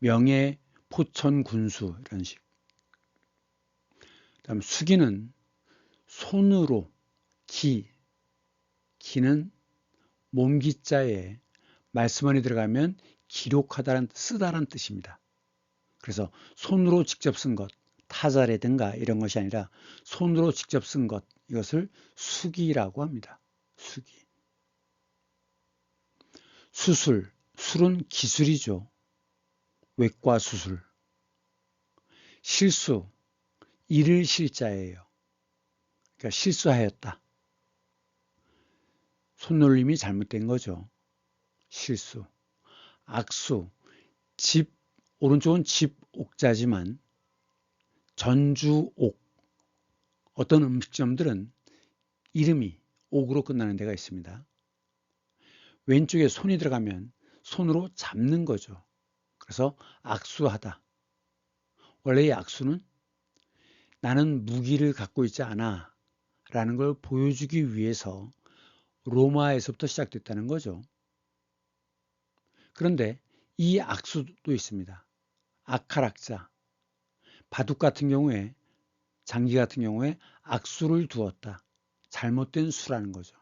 명예 포천 군수 이런 식. 그다음 수기는 손으로 기는 몸기자에 말씀안에 들어가면 기록하다란 쓰다란 뜻입니다. 그래서 손으로 직접 쓴 것, 타자라든가 이런 것이 아니라 손으로 직접 쓴 것, 이것을 수기라고 합니다. 수기. 수술, 술은 기술이죠. 외과 수술. 실수, 일을 실자예요. 그러니까 실수하였다. 손놀림이 잘못된 거죠. 실수. 악수, 집, 오른쪽은 집 옥자지만 전주옥. 어떤 음식점들은 이름이 옥으로 끝나는 데가 있습니다. 왼쪽에 손이 들어가면 손으로 잡는 거죠. 그래서 악수하다. 원래 이 악수는 나는 무기를 갖고 있지 않아 라는 걸 보여주기 위해서 로마에서부터 시작됐다는 거죠. 그런데 이 악수도 있습니다. 아칼악자, 바둑 같은 경우에, 장기 같은 경우에 악수를 두었다. 잘못된 수라는 거죠.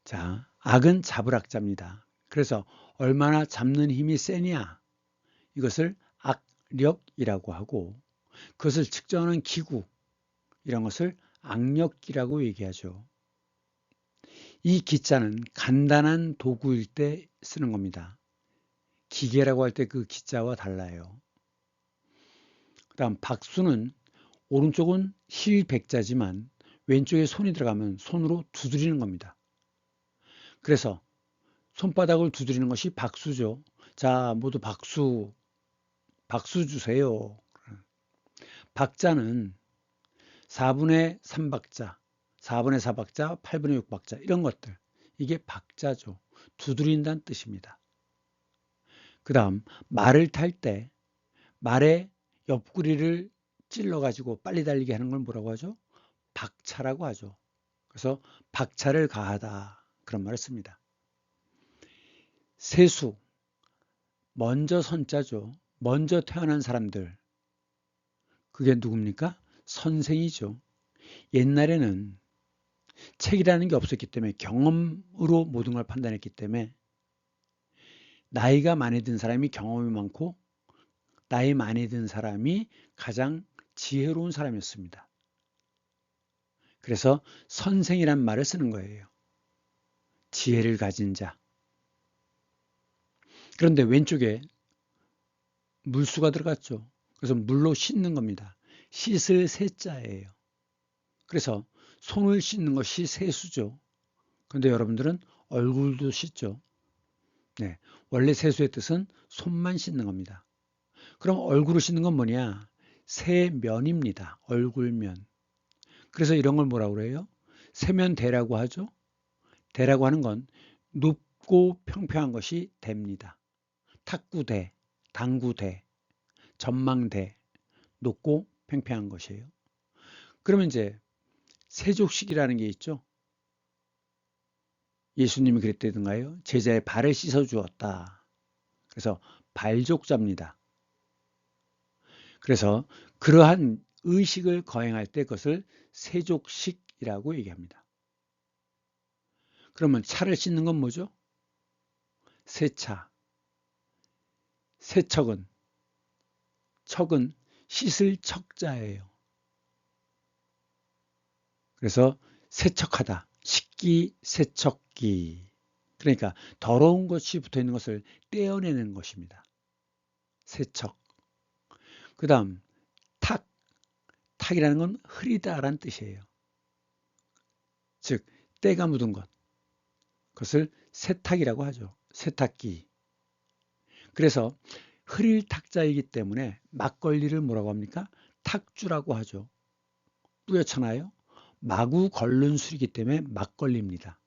자, 악은 잡을 악자입니다. 그래서 얼마나 잡는 힘이 세냐, 이것을 악력이라고 하고, 그것을 측정하는 기구, 이런 것을 악력기라고 얘기하죠. 이 기자는 간단한 도구일 때 쓰는 겁니다. 기계라고 할 때 그 기자와 달라요. 그 다음 박수는 오른쪽은 실백자지만 왼쪽에 손이 들어가면 손으로 두드리는 겁니다. 그래서 손바닥을 두드리는 것이 박수죠. 자, 모두 박수, 박수 주세요. 박자는 4분의 3박자, 4분의 4박자, 8분의 6박자 이런 것들. 이게 박자죠. 두드린다는 뜻입니다. 그 다음 말을 탈 때 말의 옆구리를 찔러가지고 빨리 달리게 하는 걸 뭐라고 하죠? 박차라고 하죠. 그래서 박차를 가하다 그런 말을 씁니다. 세수, 먼저 선자죠. 먼저 태어난 사람들. 그게 누굽니까? 선생이죠. 옛날에는 책이라는 게 없었기 때문에 경험으로 모든 걸 판단했기 때문에 나이가 많이 든 사람이 경험이 많고 나이 많이 든 사람이 가장 지혜로운 사람이었습니다. 그래서 선생이란 말을 쓰는 거예요. 지혜를 가진 자. 그런데 왼쪽에 물수가 들어갔죠. 그래서 물로 씻는 겁니다. 씻을 세자예요. 그래서 손을 씻는 것이 세수죠. 그런데 여러분들은 얼굴도 씻죠. 네, 원래 세수의 뜻은 손만 씻는 겁니다. 그럼 얼굴을 씻는 건 뭐냐? 세면입니다. 얼굴면. 그래서 이런 걸 뭐라고 그래요? 세면대라고 하죠. 대라고 하는 건 높고 평평한 것이 대입니다. 탁구대, 당구대, 전망대, 높고 평평한 것이에요. 그러면 이제 세족식이라는 게 있죠. 예수님이 그랬다던가요? 제자의 발을 씻어 주었다. 그래서 발족자입니다. 그래서 그러한 의식을 거행할 때 그것을 세족식이라고 얘기합니다. 그러면 차를 씻는 건 뭐죠? 세차. 세척은 척은 씻을 척자예요. 그래서 세척하다. 식기, 세척기. 그러니까 더러운 것이 붙어 있는 것을 떼어내는 것입니다. 세척. 그 다음 탁. 탁이라는 건 흐리다라는 뜻이에요. 즉 때가 묻은 것. 그것을 세탁이라고 하죠. 세탁기. 그래서 흐릴 탁자이기 때문에 막걸리를 뭐라고 합니까? 탁주라고 하죠. 뿌옇잖아요. 마구 걸른 술이기 때문에 막걸리입니다.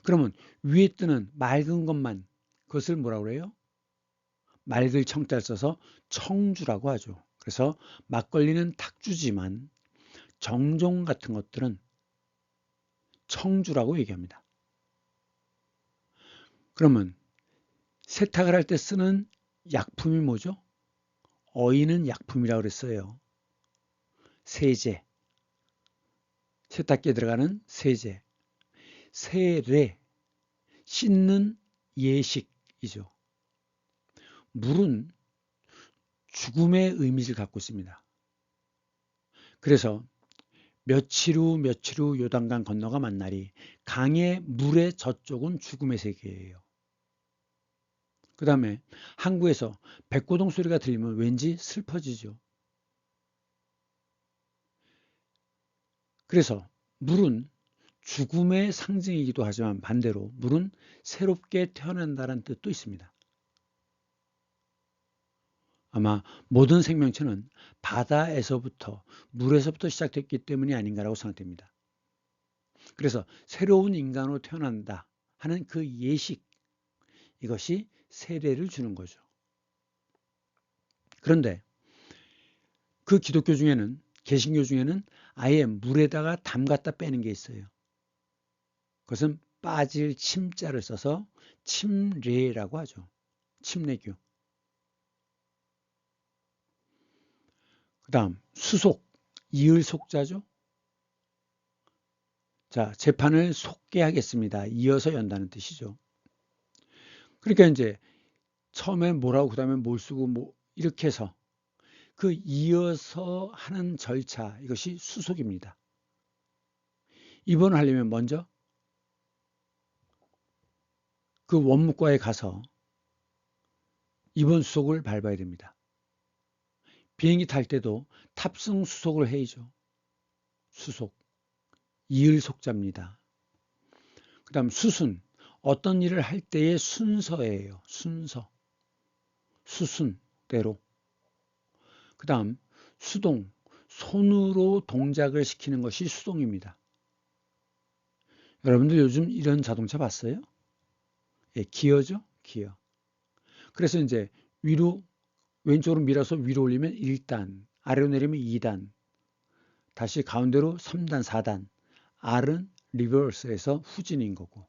그러면 위에 뜨는 맑은 것만 그것을 뭐라고 그래요? 맑을 청자를 써서 청주라고 하죠. 그래서 막걸리는 탁주지만 정종 같은 것들은 청주라고 얘기합니다. 그러면 세탁을 할 때 쓰는 약품이 뭐죠? 어이는 약품이라고 그랬어요. 세제, 세탁기에 들어가는 세제, 세례, 씻는 예식이죠. 물은 죽음의 의미를 갖고 있습니다. 그래서 며칠 후 요단강 건너가 만나리. 강의 물의 저쪽은 죽음의 세계예요. 그 다음에 항구에서 백고동 소리가 들리면 왠지 슬퍼지죠. 그래서 물은 죽음의 상징이기도 하지만 반대로 물은 새롭게 태어난다는 뜻도 있습니다. 아마 모든 생명체는 바다에서부터 물에서부터 시작됐기 때문이 아닌가라고 생각됩니다. 그래서 새로운 인간으로 태어난다 하는 그 예식, 이것이 세례를 주는 거죠. 그런데 그 기독교 중에는, 개신교 중에는 아예 물에다가 담갔다 빼는 게 있어요. 그것은 빠질 침자를 써서 침례라고 하죠. 침례교. 그 다음 수속, 이을 속자죠. 자, 재판을 속게 하겠습니다. 이어서 연다는 뜻이죠. 그러니까 이제 처음에 뭐라고 그다음에 뭘 쓰고 뭐 이렇게 해서 그 이어서 하는 절차, 이것이 수속입니다. 입원을 하려면 먼저 그 원무과에 가서 입원 수속을 밟아야 됩니다. 비행기 탈 때도 탑승 수속을 해야죠. 수속. 이을 속자입니다. 그 다음 수순. 어떤 일을 할 때의 순서예요. 순서. 수순대로. 그 다음 수동. 손으로 동작을 시키는 것이 수동입니다. 여러분들 요즘 이런 자동차 봤어요? 예, 기어죠? 기어. 그래서 이제 위로 왼쪽으로 밀어서 위로 올리면 1단, 아래로 내리면 2단, 다시 가운데로 3단, 4단. R은 리버스에서 후진인 거고.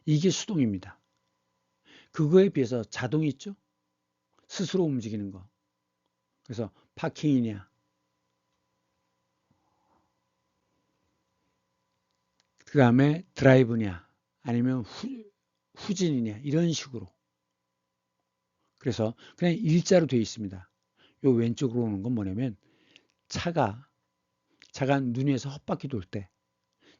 이게 수동입니다. 그거에 비해서 자동이 있죠? 스스로 움직이는 거. 그래서 파킹이냐, 그 다음에 드라이브냐, 아니면 후진이냐, 이런 식으로. 그래서 그냥 일자로 되어 있습니다. 요 왼쪽으로 오는 건 뭐냐면 차가 눈에서 헛바퀴 돌 때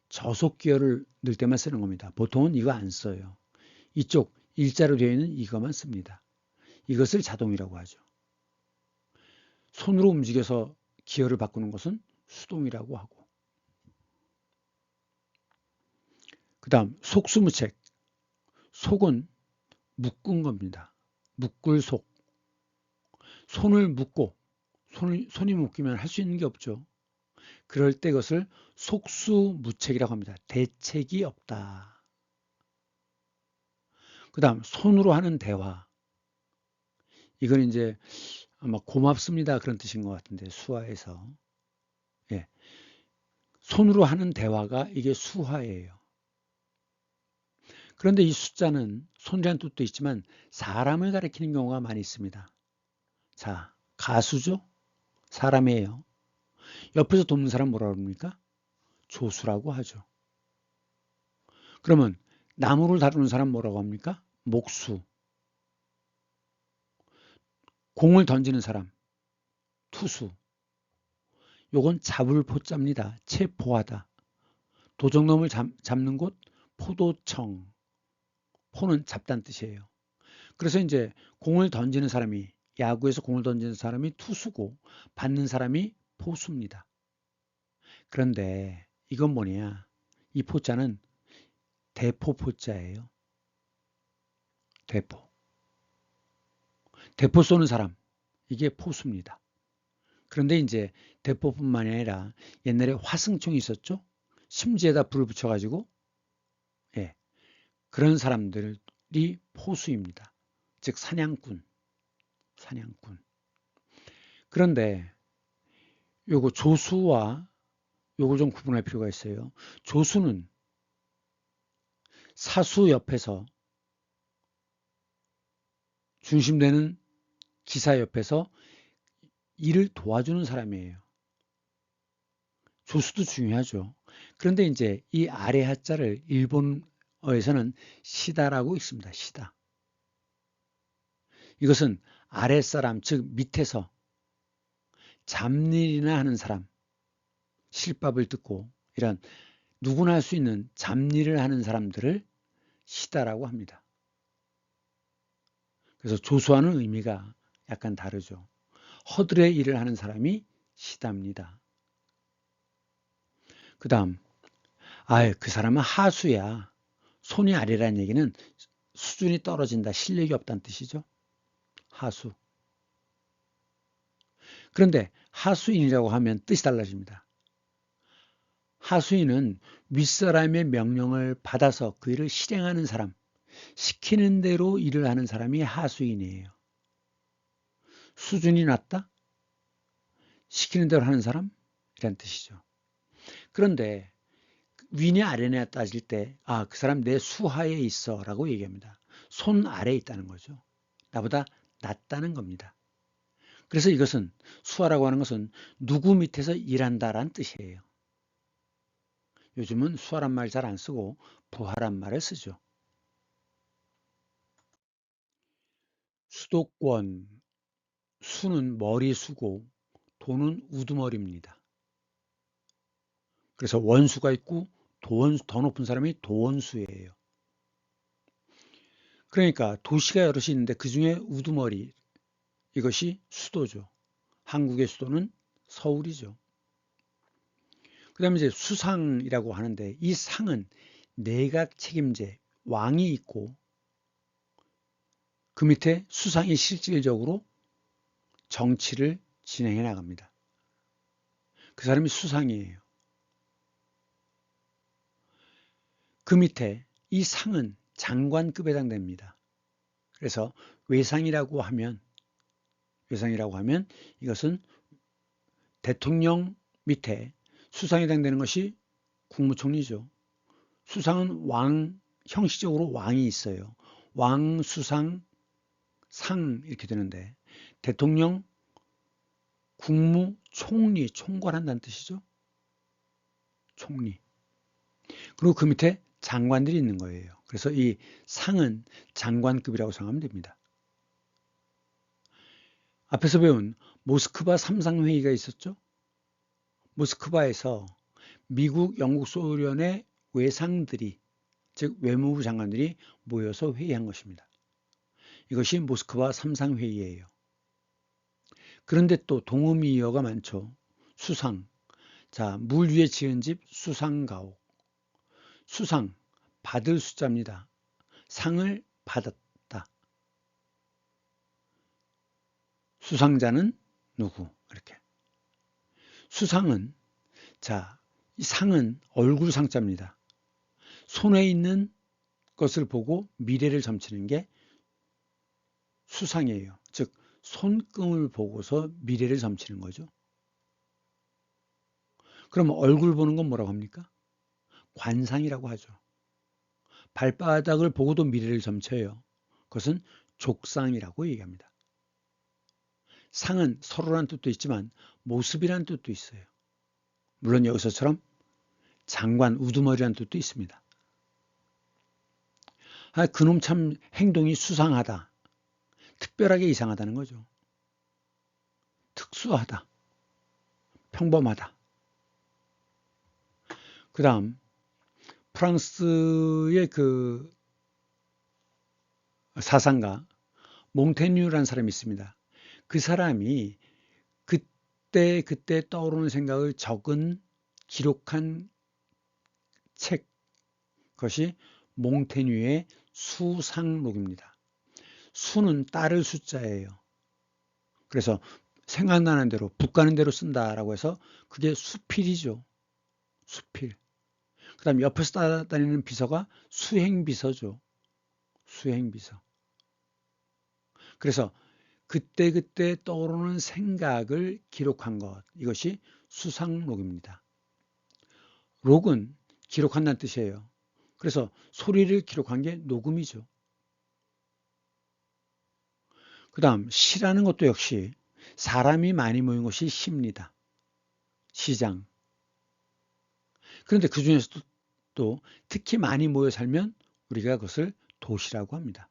저속 기어를 넣을 때만 쓰는 겁니다. 보통은 이거 안 써요. 이쪽 일자로 되어 있는 이것만 씁니다. 이것을 자동이라고 하죠. 손으로 움직여서 기어를 바꾸는 것은 수동이라고 하고. 그 다음 속수무책. 속은 묶은 겁니다. 묶을 속. 손을 묶고 손이 묶이면 할 수 있는 게 없죠. 그럴 때 그것을 속수무책이라고 합니다. 대책이 없다. 그 다음 손으로 하는 대화. 이건 이제 아마 고맙습니다 그런 뜻인 것 같은데 수화에서. 예. 손으로 하는 대화가 이게 수화예요. 그런데 이 숫자는 손이라는 뜻도 있지만 사람을 가리키는 경우가 많이 있습니다. 자, 가수죠? 사람이에요. 옆에서 돕는 사람 뭐라고 합니까? 조수라고 하죠. 그러면 나무를 다루는 사람 뭐라고 합니까? 목수. 공을 던지는 사람 투수. 요건 잡을 포자입니다. 체포하다. 도적놈을 잡는 곳 포도청. 포는 잡다는 뜻이에요. 그래서 이제 공을 던지는 사람이 야구에서 공을 던지는 사람이 투수고 받는 사람이 포수입니다. 그런데 이건 뭐냐? 이 포자는 대포 포자예요. 대포. 대포 쏘는 사람. 이게 포수입니다. 그런데 이제 대포뿐만이 아니라 옛날에 화승총이 있었죠. 심지에다 불을 붙여가지고 예, 그런 사람들이 포수입니다. 즉 사냥꾼. 그런데 요거 조수와 요걸 좀 구분할 필요가 있어요. 조수는 사수 옆에서 중심되는 기사 옆에서 일을 도와주는 사람이에요. 조수도 중요하죠. 그런데 이제 이 아래 하자를 일본어에서는 시다라고 있습니다. 시다. 이것은 아랫사람, 즉 밑에서 잡일이나 하는 사람, 실밥을 듣고 이런 누구나 할 수 있는 잡일을 하는 사람들을 시다라고 합니다. 그래서 조수하는 의미가 약간 다르죠. 허들의 일을 하는 사람이 시다입니다. 그 다음 그 사람은 하수야. 손이 아래라는 얘기는 수준이 떨어진다, 실력이 없다는 뜻이죠. 하수. 그런데 하수인이라고 하면 뜻이 달라집니다. 하수인은 윗사람의 명령을 받아서 그 일을 실행하는 사람, 시키는 대로 일을 하는 사람이 하수인이에요. 수준이 낮다? 시키는 대로 하는 사람? 이란 뜻이죠. 그런데 위냐 아래냐 따질 때 그 사람 내 수하에 있어 라고 얘기합니다. 손 아래에 있다는 거죠. 나보다 낫다는 겁니다. 그래서 이것은 수하라고 하는 것은 누구 밑에서 일한다라는 뜻이에요. 요즘은 수하란 말 잘 안 쓰고 부하란 말을 쓰죠. 수도권, 수는 머리수고 도는 우두머리입니다. 그래서 원수가 있고 더 높은 사람이 도원수예요. 그러니까 도시가 여럿이 있는데 그 중에 우두머리, 이것이 수도죠. 한국의 수도는 서울이죠. 그 다음에 이제 수상이라고 하는데, 이 상은 내각 책임제, 왕이 있고 그 밑에 수상이 실질적으로 정치를 진행해 나갑니다. 그 사람이 수상이에요. 그 밑에 이 상은 장관급에 해당됩니다. 그래서 외상이라고 하면 이것은 대통령 밑에 수상에 해당되는 것이 국무총리죠. 수상은 왕, 형식적으로 왕이 있어요. 왕, 수상, 상 이렇게 되는데, 대통령, 국무, 총리, 총괄한다는 뜻이죠. 총리. 그리고 그 밑에 장관들이 있는 거예요. 그래서 이 상은 장관급이라고 생각하면 됩니다. 앞에서 배운 모스크바 삼상회의가 있었죠. 모스크바에서 미국, 영국, 소련의 외상들이, 즉 외무부 장관들이 모여서 회의한 것입니다. 이것이 모스크바 삼상회의예요. 그런데 또 동음이어가 많죠. 수상, 자, 물 위에 지은 집 수상가옥. 수상, 받을 숫자입니다. 상을 받았다. 수상자는 누구? 이렇게. 수상은, 자, 이 상은 얼굴 상자입니다. 손에 있는 것을 보고 미래를 점치는 게 수상이에요. 즉, 손금을 보고서 미래를 점치는 거죠. 그럼 얼굴 보는 건 뭐라고 합니까? 관상이라고 하죠. 발바닥을 보고도 미래를 점쳐요. 그것은 족상이라고 얘기합니다. 상은 서로란 뜻도 있지만 모습이란 뜻도 있어요. 물론 여기서처럼 장관, 우두머리란 뜻도 있습니다. 아, 그놈 참 행동이 수상하다. 특별하게 이상하다는 거죠. 특수하다. 평범하다. 그 다음 프랑스의 그 사상가 몽테뉴라는 사람이 있습니다. 그 사람이 그때 떠오르는 생각을 적은, 기록한 책, 그것이 몽테뉴의 수상록입니다. 수는 따를 숫자예요. 그래서 생각나는 대로, 북 가는 대로 쓴다라고 해서 그게 수필이죠. 수필. 그 다음 옆에서 따라다니는 비서가 수행비서죠. 수행비서. 그래서 그때 떠오르는 생각을 기록한 것, 이것이 수상록입니다. 록은 기록한다는 뜻이에요. 그래서 소리를 기록한 게 녹음이죠. 그 다음 시라는 것도 역시 사람이 많이 모인 곳이 시입니다. 시장. 그런데 그 중에서도 또 특히 많이 모여 살면 우리가 그것을 도시라고 합니다.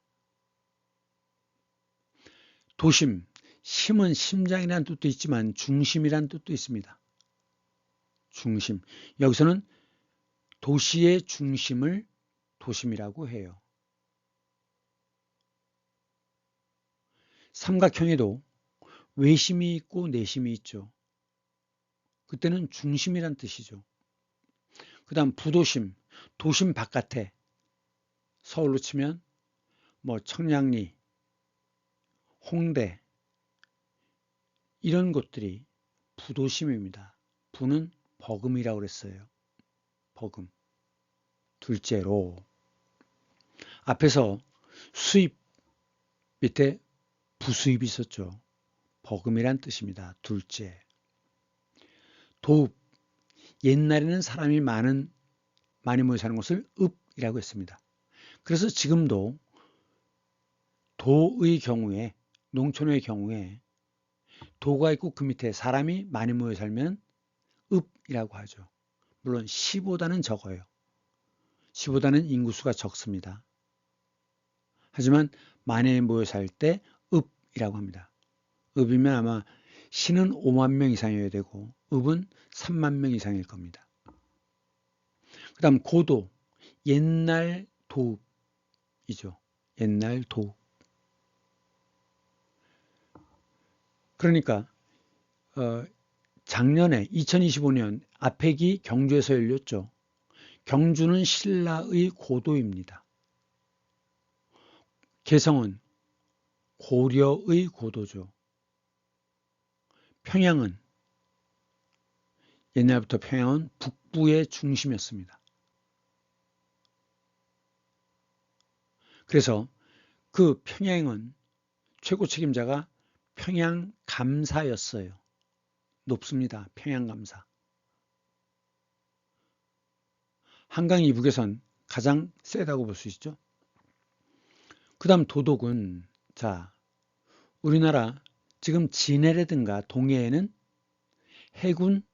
도심, 심은 심장이라는 뜻도 있지만 중심이라는 뜻도 있습니다. 중심. 여기서는 도시의 중심을 도심이라고 해요. 삼각형에도 외심이 있고 내심이 있죠. 그때는 중심이란 뜻이죠. 그 다음 부도심, 도심 바깥에, 서울로 치면 뭐 청량리, 홍대 이런 곳들이 부도심입니다. 부는 버금이라고 그랬어요. 버금. 둘째로 앞에서 수입 밑에 부수입이 있었죠. 버금이란 뜻입니다. 둘째. 도읍. 옛날에는 사람이 많이 모여 사는 곳을 읍이라고 했습니다. 그래서 지금도 도의 경우에, 농촌의 경우에 도가 있고 그 밑에 사람이 많이 모여 살면 읍이라고 하죠. 물론 시보다는 적어요. 시보다는 인구수가 적습니다. 하지만 많이 모여 살 때 읍이라고 합니다. 읍이면 아마 신은 5만 명 이상이어야 되고 읍은 3만 명 이상일 겁니다. 그 다음 고도, 옛날 도읍이죠. 옛날 도읍. 그러니까 작년에 2025년 아펙이 경주에서 열렸죠. 경주는 신라의 고도입니다. 개성은 고려의 고도죠. 평양은 옛날부터 평양은 북부의 중심이었습니다. 그래서 그 평양은 최고 책임자가 평양감사였어요. 높습니다. 평양감사. 한강 이북에선 가장 세다고 볼 수 있죠. 그 다음 도독은, 자, 우리나라 지금 진해라든가 동해에는 해군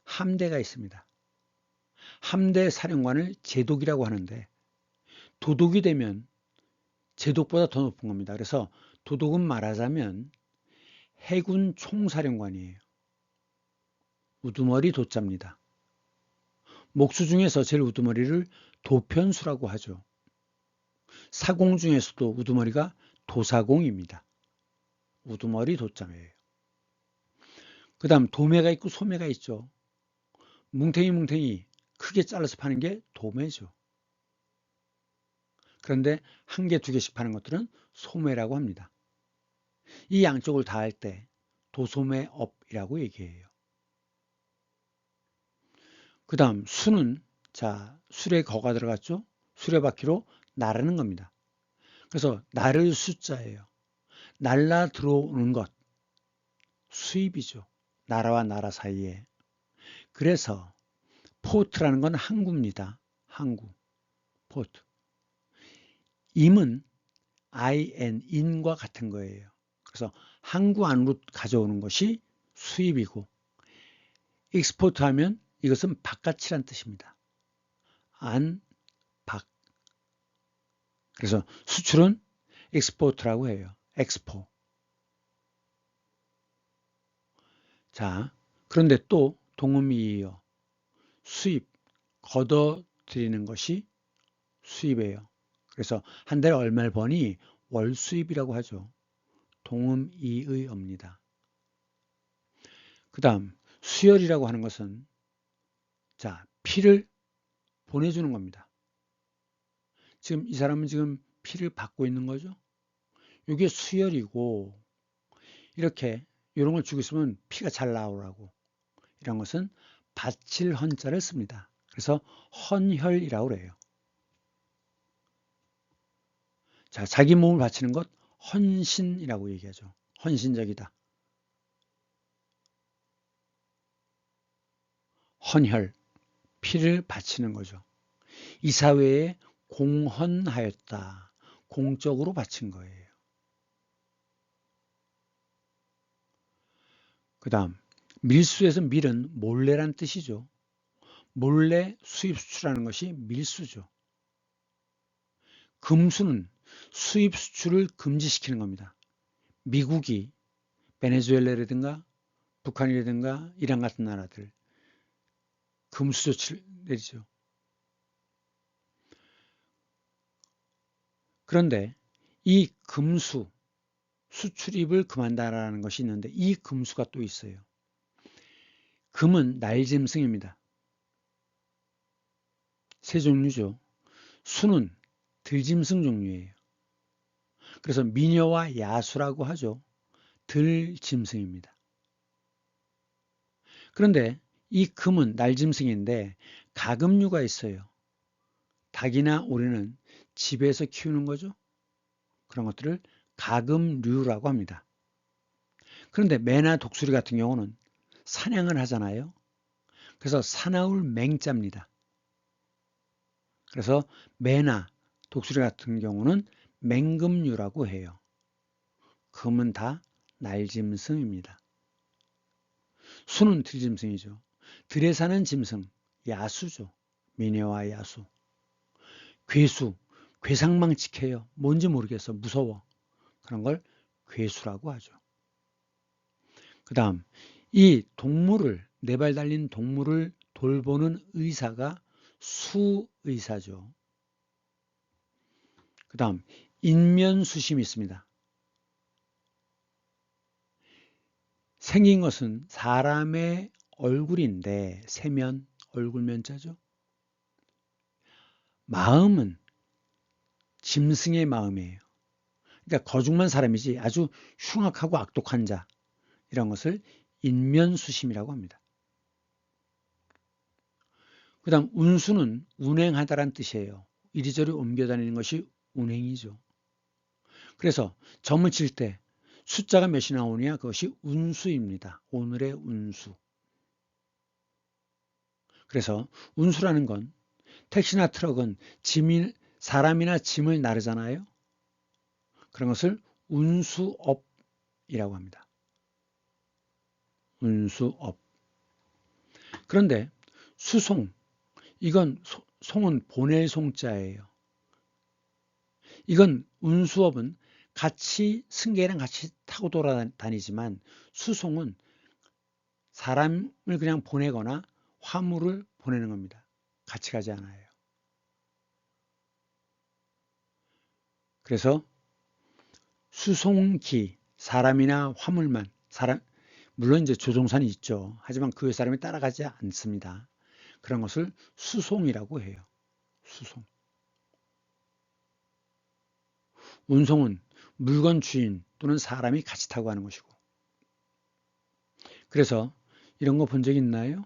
함대가 있습니다. 함대 사령관을 제독이라고 하는데 도독이 되면 제독보다 더 높은 겁니다. 그래서 도독은 말하자면 해군 총사령관이에요. 우두머리 도자입니다. 목수 중에서 제일 우두머리를 도편수라고 하죠. 사공 중에서도 우두머리가 도사공입니다. 우두머리 도자예요. 그 다음 도매가 있고 소매가 있죠. 뭉탱이 크게 잘라서 파는 게 도매죠. 그런데 한 개, 두 개씩 파는 것들은 소매라고 합니다. 이 양쪽을 다 할 때 도소매업이라고 얘기해요. 그 다음 수는, 자, 술에 거가 들어갔죠. 수레바퀴로 나르는 겁니다. 그래서 나를 숫자예요. 날라 들어오는 것, 수입이죠. 나라와 나라 사이에. 그래서 포트라는 건 항구입니다. 항구, 포트. 임은 in, 인과 같은 거예요. 그래서 항구 안으로 가져오는 것이 수입이고, 익스포트 하면 이것은 바깥이란 뜻입니다. 안, 밖. 그래서 수출은 익스포트라고 해요. 엑스포. 자, 그런데 또 동음이에요. 수입, 걷어들이는 것이 수입이에요. 그래서 한 달에 얼마를 버니 월 수입이라고 하죠. 동음이의 업니다. 그 다음 수혈이라고 하는 것은, 자, 피를 보내주는 겁니다. 지금 이 사람은 지금 피를 받고 있는 거죠. 이게 수혈이고, 이렇게 이런 걸 주고 있으면 피가 잘 나오라고. 이런 것은 바칠 헌자를 씁니다. 그래서 헌혈이라고 그래요. 자, 자기 몸을 바치는 것 헌신이라고 얘기하죠. 헌신적이다. 헌혈, 피를 바치는 거죠. 이 사회에 공헌하였다. 공적으로 바친 거예요. 그 다음 밀수에서 밀은 몰래란 뜻이죠. 몰래 수입 수출하는 것이 밀수죠. 금수는 수입 수출을 금지시키는 겁니다. 미국이 베네수엘라라든가 북한이라든가 이란 같은 나라들 금수 조치를 내리죠. 그런데 이 금수, 수출입을 금한다라는 것이 있는데 이 금수가 또 있어요. 금은 날짐승입니다. 세 종류죠. 수는 들짐승 종류예요. 그래서 미녀와 야수라고 하죠. 들짐승입니다. 그런데 이 금은 날짐승인데 가금류가 있어요. 닭이나 오리는 집에서 키우는 거죠. 그런 것들을 가금류라고 합니다. 그런데 매나 독수리 같은 경우는 사냥을 하잖아요. 그래서 사나울 맹자입니다. 그래서 매나 독수리 같은 경우는 맹금류라고 해요. 금은 다 날짐승입니다. 수는 들짐승이죠. 들에 사는 짐승, 야수죠. 미녀와 야수. 괴수, 괴상망측해요. 뭔지 모르겠어. 무서워. 그런 걸 괴수라고 하죠. 그 다음 이 동물을, 네 발 달린 동물을 돌보는 의사가 수의사죠. 그 다음 인면수심이 있습니다. 생긴 것은 사람의 얼굴인데 세면, 얼굴면자죠. 마음은 짐승의 마음이에요. 그러니까 거죽만 사람이지 아주 흉악하고 악독한 자, 이런 것을 인면수심이라고 합니다. 그 다음 운수는 운행하다란 뜻이에요. 이리저리 옮겨다니는 것이 운행이죠. 그래서 점을 칠 때 숫자가 몇이 나오느냐, 그것이 운수입니다. 오늘의 운수. 그래서 운수라는 건 택시나 트럭은 사람이나 짐을 나르잖아요. 그런 것을 운수업이라고 합니다. 운수업. 그런데 수송, 이건 송은 보낼 송자예요. 이건 운수업은 같이 승객이랑 같이 타고 돌아다니지만 수송은 사람을 그냥 보내거나 화물을 보내는 겁니다. 같이 가지 않아요. 그래서 수송기, 사람이나 화물만, 물론 이제 조종사는 있죠. 하지만 그 사람이 따라가지 않습니다. 그런 것을 수송이라고 해요. 수송. 운송은 물건 주인 또는 사람이 같이 타고 가는 것이고. 그래서 이런 거 본 적 있나요?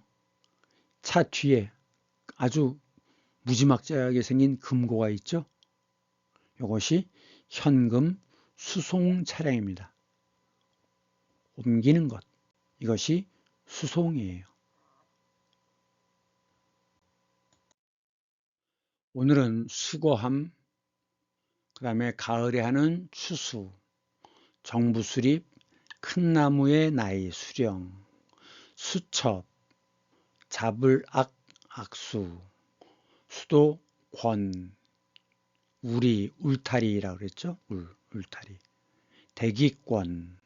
차 뒤에 아주 무지막지하게 생긴 금고가 있죠. 이것이 현금 수송 차량입니다. 옮기는 것. 이것이 수송이에요. 오늘은 수거함, 그 다음에 가을에 하는 추수, 정부 수립, 큰 나무의 나이, 수령, 수첩, 잡을 악, 악수, 수도, 권, 우리, 울타리라고 그랬죠? 울타리. 대기권.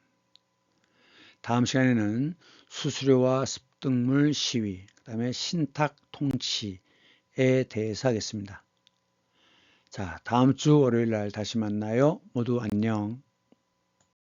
다음 시간에는 수수료와 습득물 시위, 그 다음에 신탁 통치에 대해서 하겠습니다. 자, 다음 주 월요일 날 다시 만나요. 모두 안녕.